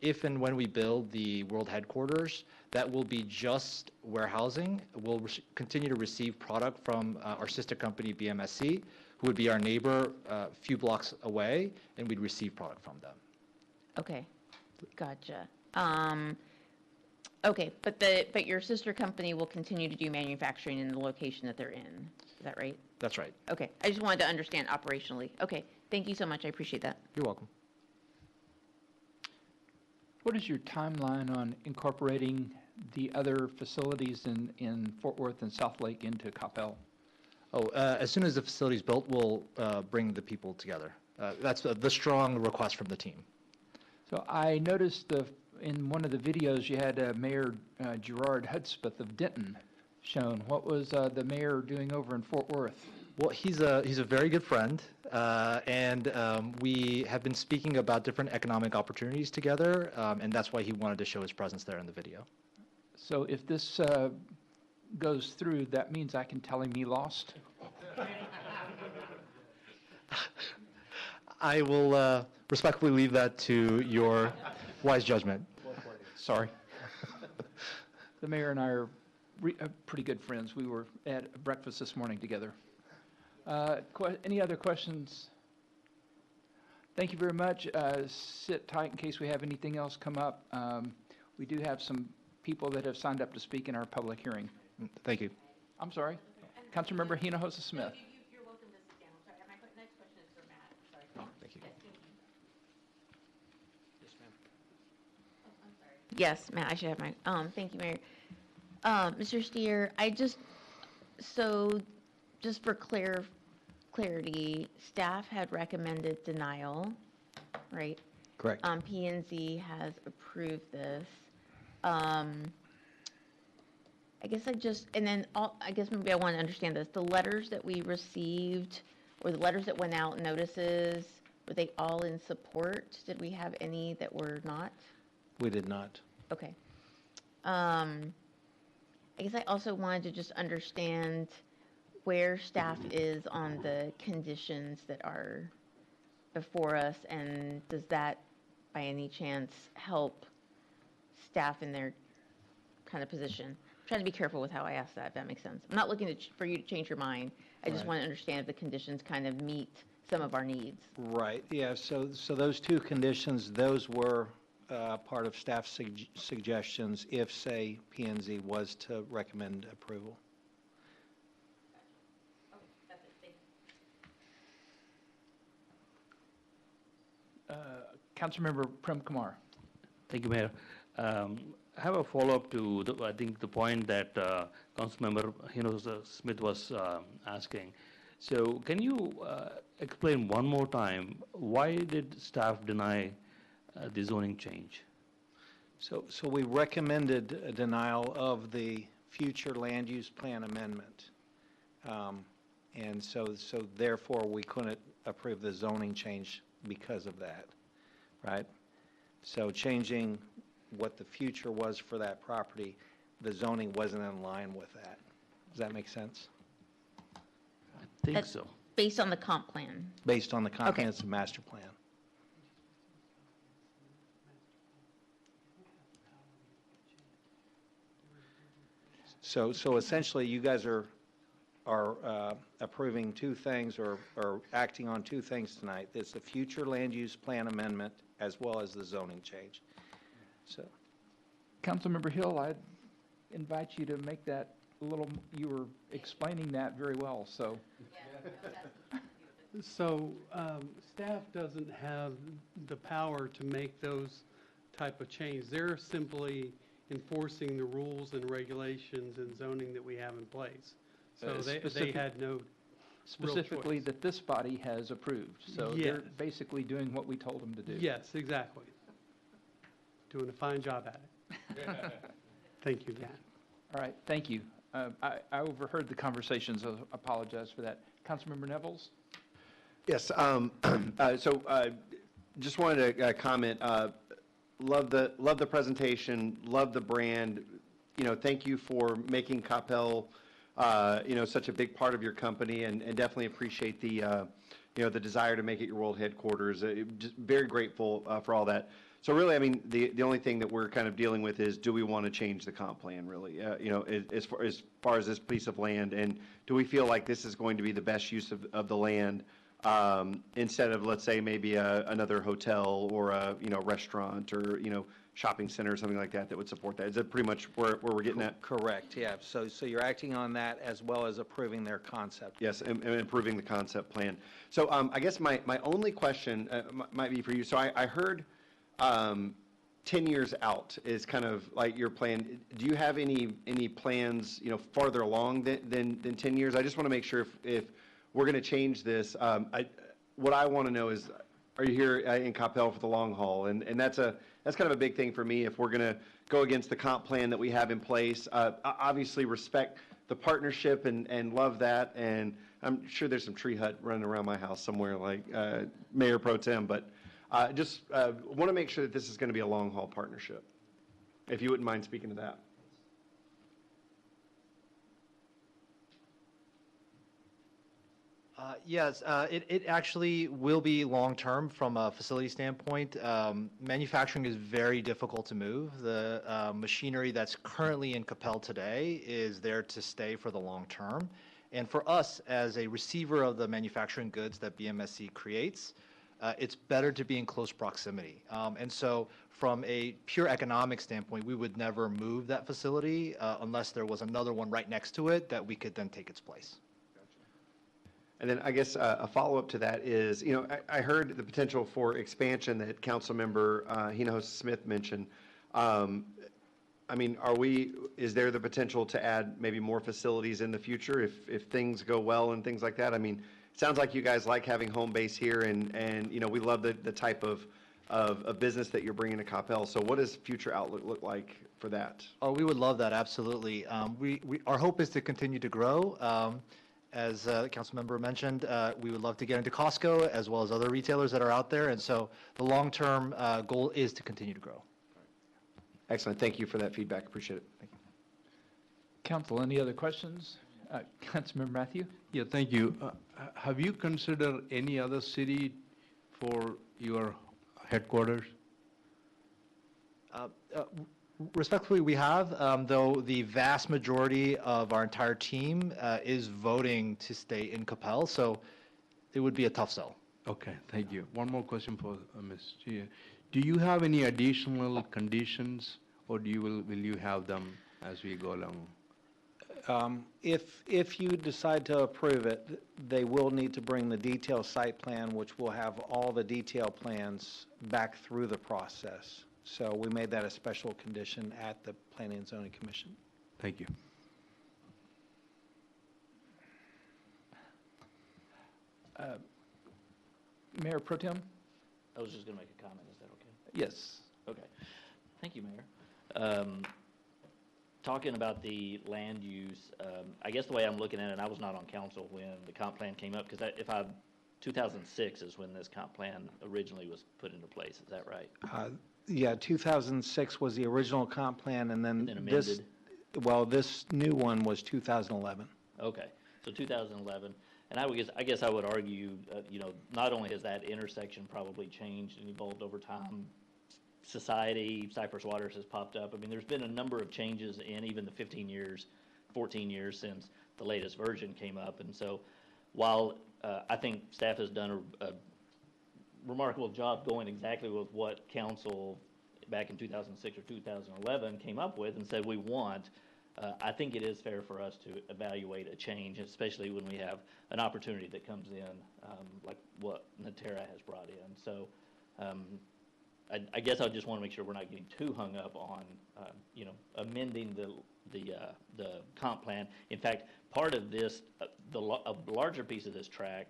If and when we build the world headquarters, that will be just warehousing. We'll continue to receive product from our sister company, BMSC, who would be our neighbor a few blocks away, and we'd receive product from them. Okay, gotcha. Okay, but your sister company will continue to do manufacturing in the location that they're in. Is that right? That's right. Okay, I just wanted to understand operationally. Okay, thank you so much. I appreciate that. You're welcome. What is your timeline on incorporating the other facilities in Fort Worth and South Lake into Coppell? As soon as the facility's built, we'll bring the people together. That's the strong request from the team. So I noticed in one of the videos you had Mayor Gerard Hudspeth of Denton shown. What was the mayor doing over in Fort Worth? Well, he's a very good friend, and we have been speaking about different economic opportunities together, and that's why he wanted to show his presence there in the video. So if this goes through, that means I can tell him he lost? I will respectfully leave that to your wise judgment. Sorry. The mayor and I are pretty good friends. We were at breakfast this morning together. Any other questions? Thank you very much. Sit tight in case we have anything else come up. We do have some people that have signed up to speak in our public hearing. Thank you. I'm sorry. Councilmember Hinojosa Smith. You're welcome to sit down. Sorry, my next question is for Matt. Sorry. Oh, thank you. Yes, thank you. Yes, ma'am. Oh, I'm sorry. Yes, Matt, I should have my, thank you, Mayor. Mr. Steer, just for clarity, staff had recommended denial, right? Correct. P&Z has approved this. I guess maybe I want to understand this. The letters that we received, or the letters that went out, notices, were they all in support? Did we have any that were not? We did not. Okay. I guess I also wanted to just understand where staff is on the conditions that are before us, and does that, by any chance, help staff in their kind of position? I'm trying to be careful with how I ask that, if that makes sense. I'm not looking for you to change your mind. I just Right. want to understand if the conditions kind of meet some of our needs. Right, yeah, so those two conditions, those were part of staff suggestions if, say, P&Z was to recommend approval. Councilmember Prem Kumar. Thank you, Mayor. I have a follow-up to, I think, the point that Councilmember Hinojosa Smith was asking. So can you explain one more time, why did staff deny the zoning change? So we recommended a denial of the future land use plan amendment. And so therefore, we couldn't approve the zoning change because of that, right? So changing what the future was for that property, the zoning wasn't in line with that. Does that make sense? I think That's so. based on the comp plan. Based on the comprehensive master plan. So essentially, you guys are approving two things or acting on two things tonight. It's the future land use plan amendment as well as the zoning change. So, Councilmember Hill, I'd invite you to make that a little, you were explaining that very well, so. So staff doesn't have the power to make those type of changes. They're simply enforcing the rules and regulations and zoning that we have in place. So they had no Specifically real choice. that this body has approved. So Yes. they're basically doing what we told them to do. Yes, exactly. Doing a fine job at it. Thank you, Dan. All right, thank you. I overheard the conversations, so I apologize for that. Councilmember Nevels? Yes, just wanted to comment, love the presentation, love the brand. You know, thank you for making Coppell, such a big part of your company, and definitely appreciate the, the desire to make it your world headquarters. Just very grateful for all that. So really, I mean, the only thing that we're kind of dealing with is, do we want to change the comp plan, really? As far as this piece of land, and do we feel like this is going to be the best use of the land, instead of, let's say, maybe another hotel or a restaurant or shopping center or something like that would support that? Is that pretty much where we're getting at? correct, yeah. So you're acting on that as well as approving their concept. Yes, and improving the concept plan. So I guess my only question might be for you. So I heard 10 years out is kind of like your plan. Do you have any plans, farther along than 10 years? I just want to make sure if we're going to change this, what I want to know is, are you here in Coppell for the long haul? And that's kind of a big thing for me. If we're going to go against the comp plan that we have in place, obviously respect the partnership and love that. And I'm sure there's some tree hut running around my house somewhere, like Mayor Pro Tem, but just want to make sure that this is going to be a long haul partnership. If you wouldn't mind speaking to that. Yes, it actually will be long-term from a facility standpoint. Manufacturing is very difficult to move. The machinery that's currently in Coppell today is there to stay for the long term. And for us, as a receiver of the manufacturing goods that BMSC creates, it's better to be in close proximity. And so from a pure economic standpoint, we would never move that facility unless there was another one right next to it that we could then take its place. And then I guess a follow-up to that is, I heard the potential for expansion that Councilmember Hinojosa Smith mentioned. I mean, is there the potential to add maybe more facilities in the future if things go well and things like that? I mean, it sounds like you guys like having home base here, and we love the type of business that you're bringing to Coppell. So what does future outlook look like for that? Oh, we would love that, absolutely. Our hope is to continue to grow. As the council member mentioned, we would love to get into Costco as well as other retailers that are out there. And so the long-term goal is to continue to grow. Excellent. Thank you for that feedback. Appreciate it. Thank you. Council, any other questions? Councilmember Matthew? Yeah, thank you. Have you considered any other city for your headquarters? Respectfully, we have, though the vast majority of our entire team is voting to stay in Coppell, so it would be a tough sell. Okay, thank you. One more question for Ms. Chia. Do you have any additional conditions, or will you have them as we go along? If you decide to approve it, they will need to bring the detailed site plan, which will have all the detailed plans back through the process. So we made that a special condition at the Planning and Zoning Commission. Thank you. Mayor Pro Tem? I was just going to make a comment. Is that okay? Yes. Okay. Thank you, Mayor. talking about the land use, I guess the way I'm looking at it, I was not on council when the comp plan came up, because 2006 is when this comp plan originally was put into place, is that right? Yeah, 2006 was the original comp plan, and then And then this, amended? well, this new one was 2011. Okay, so 2011, and I guess I would argue, not only has that intersection probably changed and evolved over time, society, Cypress Waters has popped up. I mean, there's been a number of changes in even the 14 years since the latest version came up, and so while I think staff has done a remarkable job going exactly with what council back in 2006 or 2011 came up with and said we want, I think it is fair for us to evaluate a change, especially when we have an opportunity that comes in, like what Natera has brought in. So I guess I just want to make sure we're not getting too hung up on, amending the comp plan. In fact, part of this, a larger piece of this track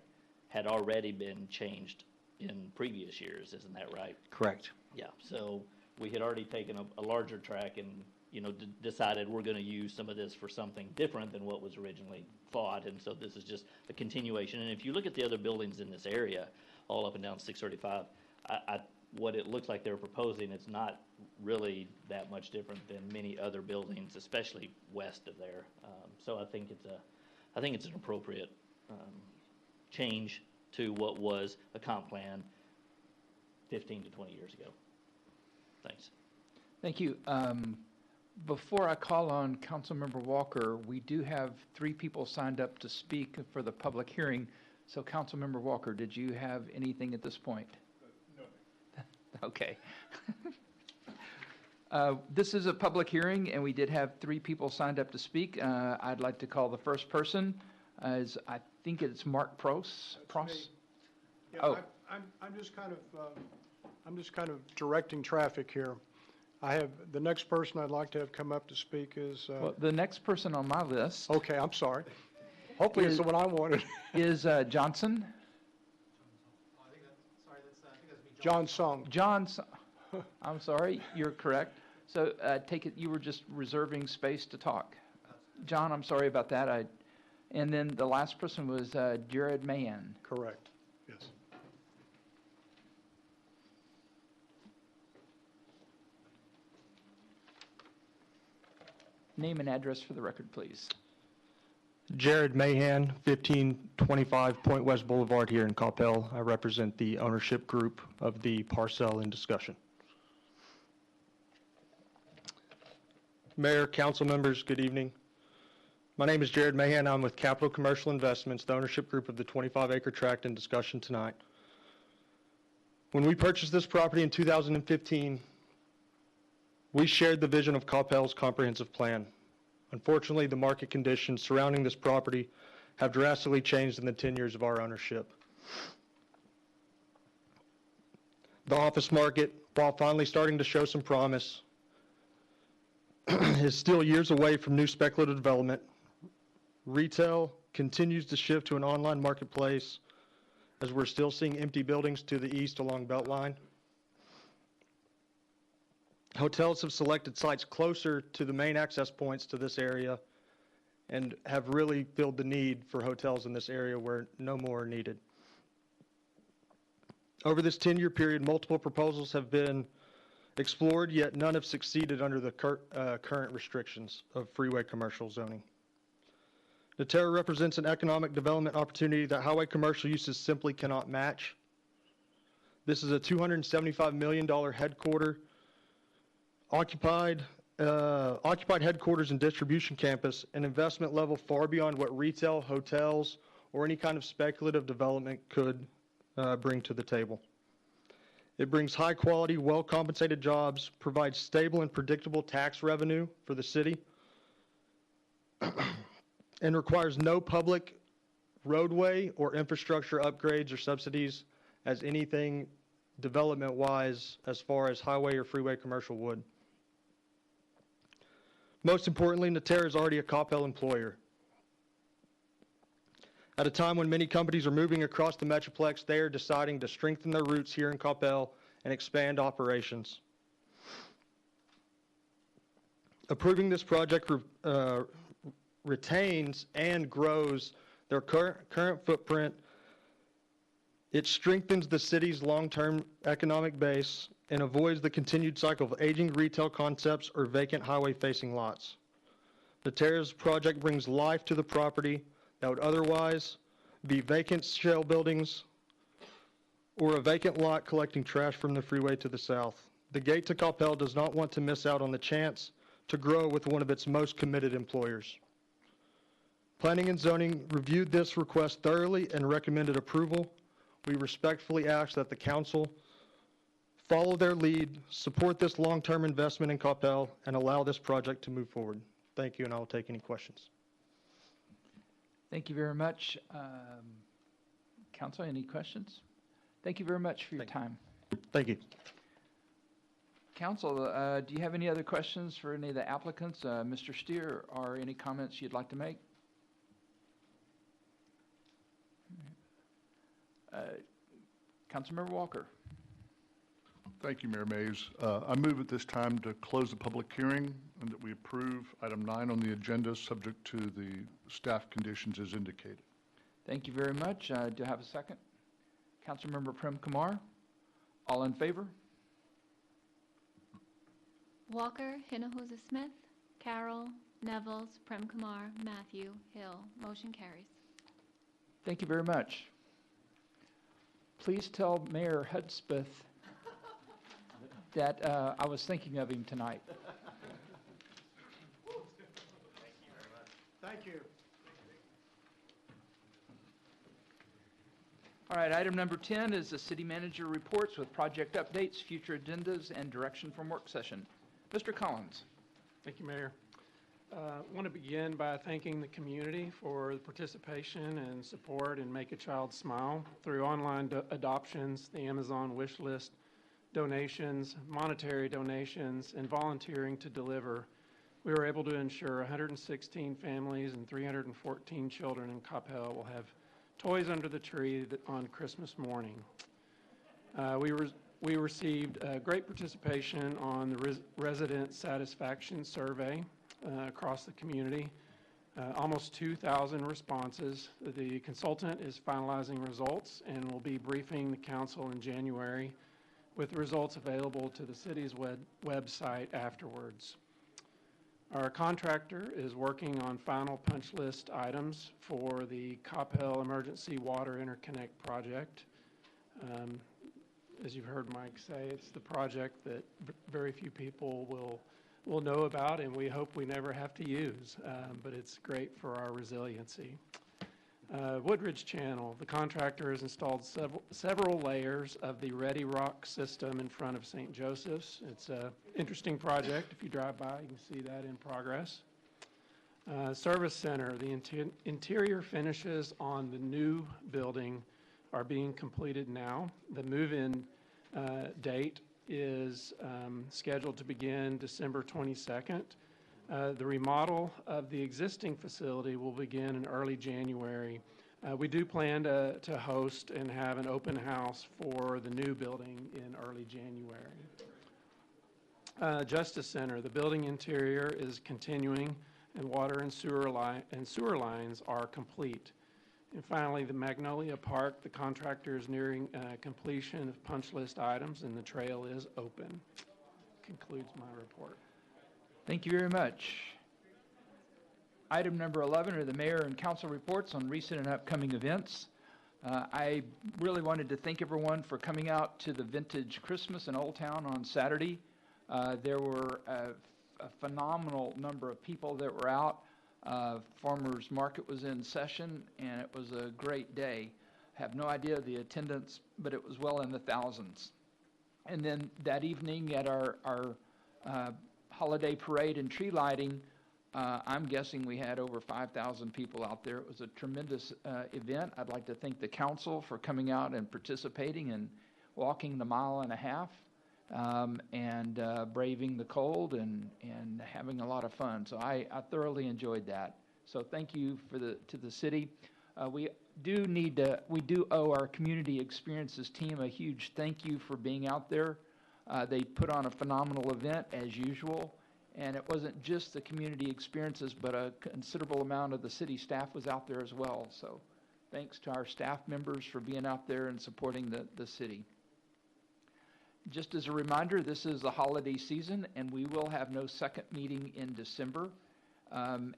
had already been changed in previous years, isn't that right? Correct. Yeah, so we had already taken a larger track and, decided we're going to use some of this for something different than what was originally thought, and so this is just a continuation. And if you look at the other buildings in this area, all up and down 635, what it looks like they're proposing, it's not really that much different than many other buildings, especially west of there. So I think it's an appropriate change to what was a comp plan 15 to 20 years ago. Thanks. Thank you. Before I call on Councilmember Walker, we do have 3 people signed up to speak for the public hearing. So Councilmember Walker, did you have anything at this point? No. Okay. This is a public hearing, and we did have 3 people signed up to speak. I'd like to call the first person, as I think it's Mark Pross. Yeah, Oh. I'm just kind of directing traffic here. I have, the next person I'd like to have come up to speak is, Well, the next person on my list okay, I'm sorry. Hopefully it's the one I wanted. is Johnson. John Song. I'm sorry, you're correct. So take it, you were just reserving space to talk. John, I'm sorry about that. And then the last person was Jared Mahan. Correct, yes. Name and address for the record, please. Jared Mahan, 1525 Point West Boulevard here in Coppell. I represent the ownership group of the parcel in discussion. Mayor, council members, good evening. My name is Jared Mahan. I'm with Capital Commercial Investments, the ownership group of the 25-acre tract in discussion tonight. When we purchased this property in 2015, we shared the vision of Coppell's comprehensive plan. Unfortunately, the market conditions surrounding this property have drastically changed in the 10 years of our ownership. The office market, while finally starting to show some promise, is still years away from new speculative development. Retail continues to shift to an online marketplace as we're still seeing empty buildings to the east along Beltline. Hotels have selected sites closer to the main access points to this area and have really filled the need for hotels in this area where no more are needed. Over this 10-year period, multiple proposals have been explored, yet none have succeeded under the current restrictions of freeway commercial zoning. Natera represents an economic development opportunity that highway commercial uses simply cannot match. This is a $275 million occupied headquarters and distribution campus, an investment level far beyond what retail, hotels, or any kind of speculative development could bring to the table. It brings high quality, well compensated jobs, provides stable and predictable tax revenue for the city, and requires no public roadway or infrastructure upgrades or subsidies as anything development wise as far as highway or freeway commercial would. Most importantly, Natera is already a Coppell employer. At a time when many companies are moving across the Metroplex, they are deciding to strengthen their roots here in Coppell and expand operations. Approving this project retains and grows their current footprint. It strengthens the city's long-term economic base and avoids the continued cycle of aging retail concepts or vacant highway-facing lots. The Terrace project brings life to the property that would otherwise be vacant shell buildings or a vacant lot collecting trash from the freeway to the south. The gate to Coppell does not want to miss out on the chance to grow with one of its most committed employers. Planning and Zoning reviewed this request thoroughly and recommended approval. We respectfully ask that the council follow their lead, support this long-term investment in Coppell, and allow this project to move forward. Thank you, and I will take any questions. Thank you very much. Council, any questions? Thank you very much for your time. Thank you. Council, do you have any other questions for any of the applicants? Mr. Steer, or any comments you'd like to make? Councilmember Walker. Thank you, Mayor Mays. I move at this time to close the public hearing and that we approve item 9 on the agenda, subject to the staff conditions as indicated. Thank you very much. Do I have a second? Councilmember Prem Kumar. All in favor? Walker, Hinojosa Smith, Carroll, Nevels, Prem Kumar, Matthew, Hill. Motion carries. Thank you very much. Please tell Mayor Hudspeth that I was thinking of him tonight. Thank you. All right, item number 10 is the city manager reports with project updates, future agendas, and direction from work session. Mr. Collins. Thank you, Mayor. I want to begin by thanking the community for the participation and support in Make a Child Smile through online adoptions, the Amazon wish list, donations, monetary donations, and volunteering to deliver. We were able to ensure 116 families and 314 children in Coppell will have toys under the tree on Christmas morning. We received great participation on the resident satisfaction survey across the community. Almost 2,000 responses. The consultant is finalizing results and will be briefing the council in January with results available to the city's website afterwards. Our contractor is working on final punch list items for the Coppell Emergency Water Interconnect project. As you've heard Mike say, it's the project that very few people will know about, and we hope we never have to use, but it's great for our resiliency. Woodridge Channel, the contractor has installed several layers of the Ready Rock system in front of St. Joseph's. It's an interesting project. If you drive by, you can see that in progress. Service Center, the interior finishes on the new building are being completed now. The move-in date is scheduled to begin December 22nd. The remodel of the existing facility will begin in early January. We do plan to host and have an open house for the new building in early January. Justice Center, the building interior is continuing, and water and sewer lines are complete. And finally, the Magnolia Park, the contractor is nearing completion of punch list items, and the trail is open. Concludes my report. Thank you very much. Item number 11 are the mayor and council reports on recent and upcoming events. I really wanted to thank everyone for coming out to the Vintage Christmas in Old Town on Saturday. There were a phenomenal number of people that were out. Farmers Market was in session, and it was a great day. I have no idea the attendance, but it was well in the thousands. And then that evening at our holiday parade and tree lighting, I'm guessing we had over 5,000 people out there. It was a tremendous event. I'd like to thank the council for coming out and participating and walking the mile and a half and braving the cold and having a lot of fun. So I thoroughly enjoyed that. So thank you to the city. We do owe our community experiences team a huge thank you for being out there. They put on a phenomenal event as usual, And it wasn't just the community experiences, but a considerable amount of the city staff was out there as well. So thanks to our staff members for being out there and supporting the city. Just as a reminder, this is the holiday season, and we will have no second meeting in December,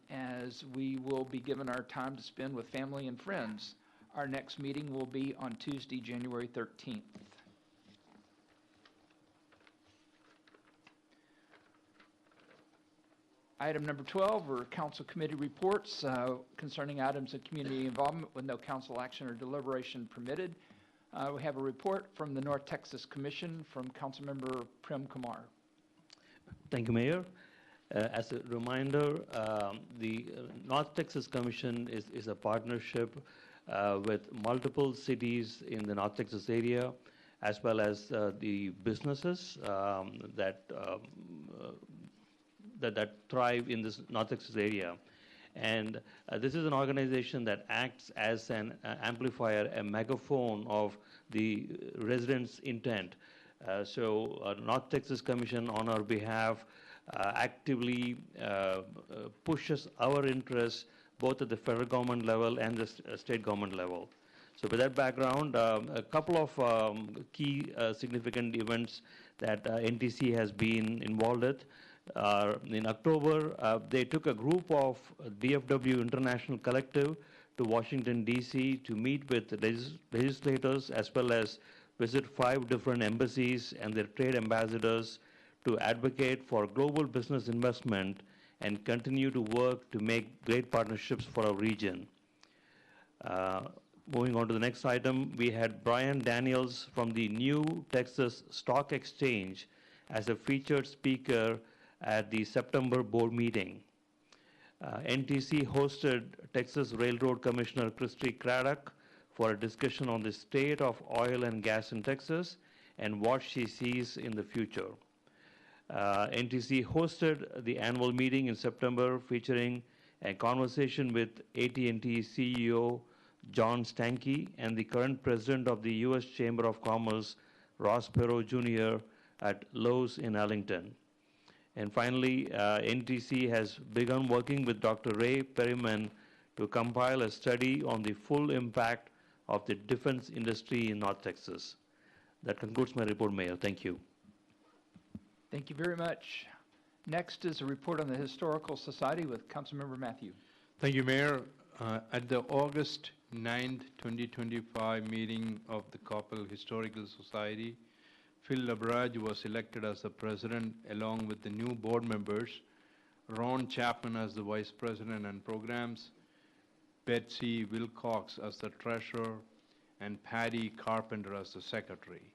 as we will be given our time to spend with family and friends. Our next meeting will be on Tuesday, January 13th. Item number 12 are council committee reports concerning items of community involvement with no council action or deliberation permitted. We have a report from the North Texas Commission from Councilmember Prem Kumar. Thank you, Mayor. As a reminder, the North Texas Commission is a partnership with multiple cities in the North Texas area, as well as the businesses that thrive in this North Texas area. And this is an organization that acts as an amplifier, a megaphone of the residents' intent. So North Texas Commission, on our behalf, actively pushes our interests both at the federal government level and the state government level. So with that background, a couple of key significant events that NTC has been involved with. In October, they took a group of DFW International Collective to Washington, D.C. to meet with legislators as well as visit 5 different embassies and their trade ambassadors to advocate for global business investment and continue to work to make great partnerships for our region. Moving on to the next item, we had Brian Daniels from the New Texas Stock Exchange as a featured speaker at the September board meeting. NTC hosted Texas Railroad Commissioner Christy Craddock for a discussion on the state of oil and gas in Texas and what she sees in the future. NTC hosted the annual meeting in September featuring a conversation with AT&T CEO John Stankey and the current president of the U.S. Chamber of Commerce, Ross Perot Jr. at Lowe's in Arlington. And finally, NTC has begun working with Dr. Ray Perryman to compile a study on the full impact of the defense industry in North Texas. That concludes my report, Mayor. Thank you. Thank you very much. Next is a report on the Historical Society with Councilmember Matthew. Thank you, Mayor. At the August 9th, 2025 meeting of the Coppell Historical Society, Phil LaBrage was elected as the president along with the new board members, Ron Chapman as the vice president and programs, Betsy Wilcox as the treasurer, and Patty Carpenter as the secretary.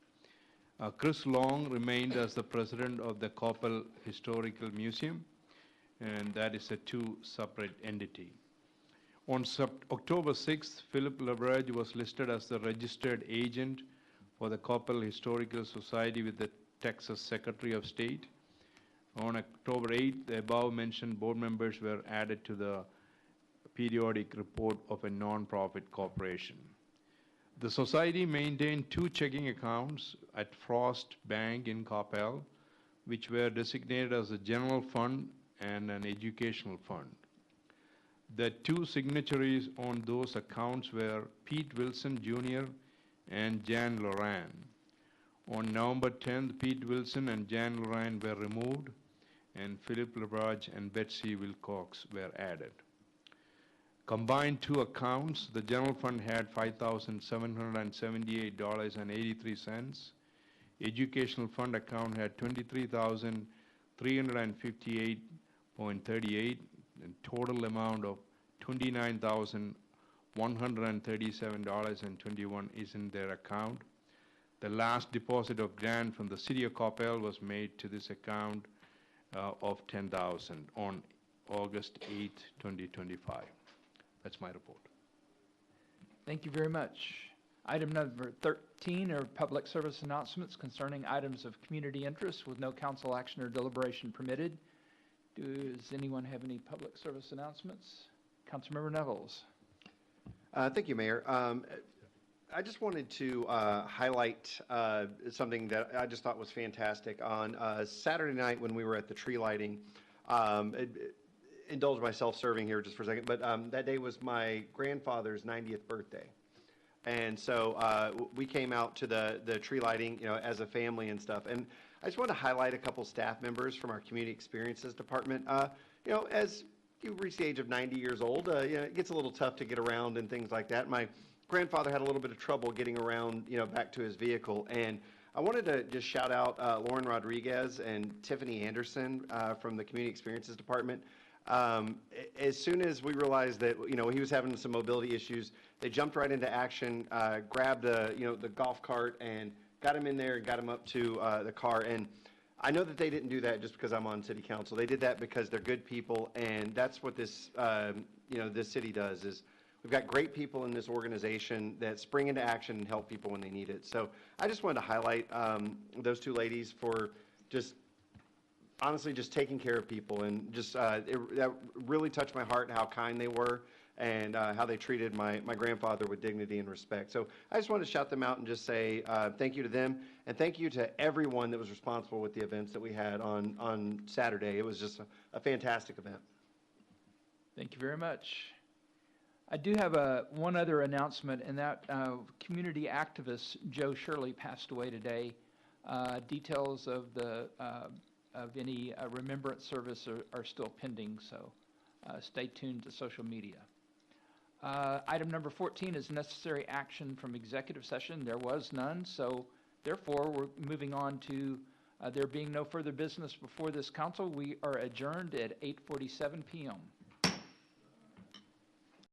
Chris Long remained as the president of the Coppell Historical Museum, and that is a 2 separate entity. On October 6th, Philip LaBrage was listed as the registered agent for the Coppell Historical Society with the Texas Secretary of State. On October 8th, the above-mentioned board members were added to the periodic report of a nonprofit corporation. The society maintained 2 checking accounts at Frost Bank in Coppell, which were designated as a general fund and an educational fund. The 2 signatories on those accounts were Pete Wilson Jr. and Jan Loran. On November 10th, Pete Wilson and Jan Loran were removed, and Philip LaBrage and Betsy Wilcox were added. Combined 2 accounts, the general fund had $5,778.83. Educational fund account had $23,358.38, and total amount of $29,137.21 is in their account. The last deposit of grant from the city of Coppell was made to this account of $10,000 on August 8, 2025. That's my report. Thank you very much. Item number 13 are public service announcements concerning items of community interest with no council action or deliberation permitted. Does anyone have any public service announcements? Councilmember Nevels. Thank you, Mayor. I just wanted to highlight something that I just thought was fantastic. On Saturday night when we were at the tree lighting, Indulge my self-serving here just for a second, but that day was my grandfather's 90th birthday. And so we came out to the tree lighting, as a family and stuff. And I just want to highlight a couple staff members from our Community Experiences Department. As you reach the age of 90 years old, it gets a little tough to get around and things like that. My grandfather had a little bit of trouble getting around, back to his vehicle. And I wanted to just shout out Lauren Rodriguez and Tiffany Anderson from the Community Experiences Department. As soon as we realized that, he was having some mobility issues, they jumped right into action, grabbed the golf cart and got him in there and got him up to the car. And I know that they didn't do that just because I'm on city council. They did that because they're good people, and that's what this, this city does is we've got great people in this organization that spring into action and help people when they need it. So I just wanted to highlight those two ladies for just honestly just taking care of people, and just that really touched my heart how kind they were and how they treated my grandfather with dignity and respect. So I just wanted to shout them out and just say thank you to them, and thank you to everyone that was responsible with the events that we had on Saturday. It was just a fantastic event. Thank you very much. I do have one other announcement, and that community activist Joe Shirley passed away today. Details of any remembrance service are still pending, so stay tuned to social media. Item number 14 is necessary action from executive session. There was none, so therefore we're moving on to there being no further business before this council. We are adjourned at 8:47 p.m.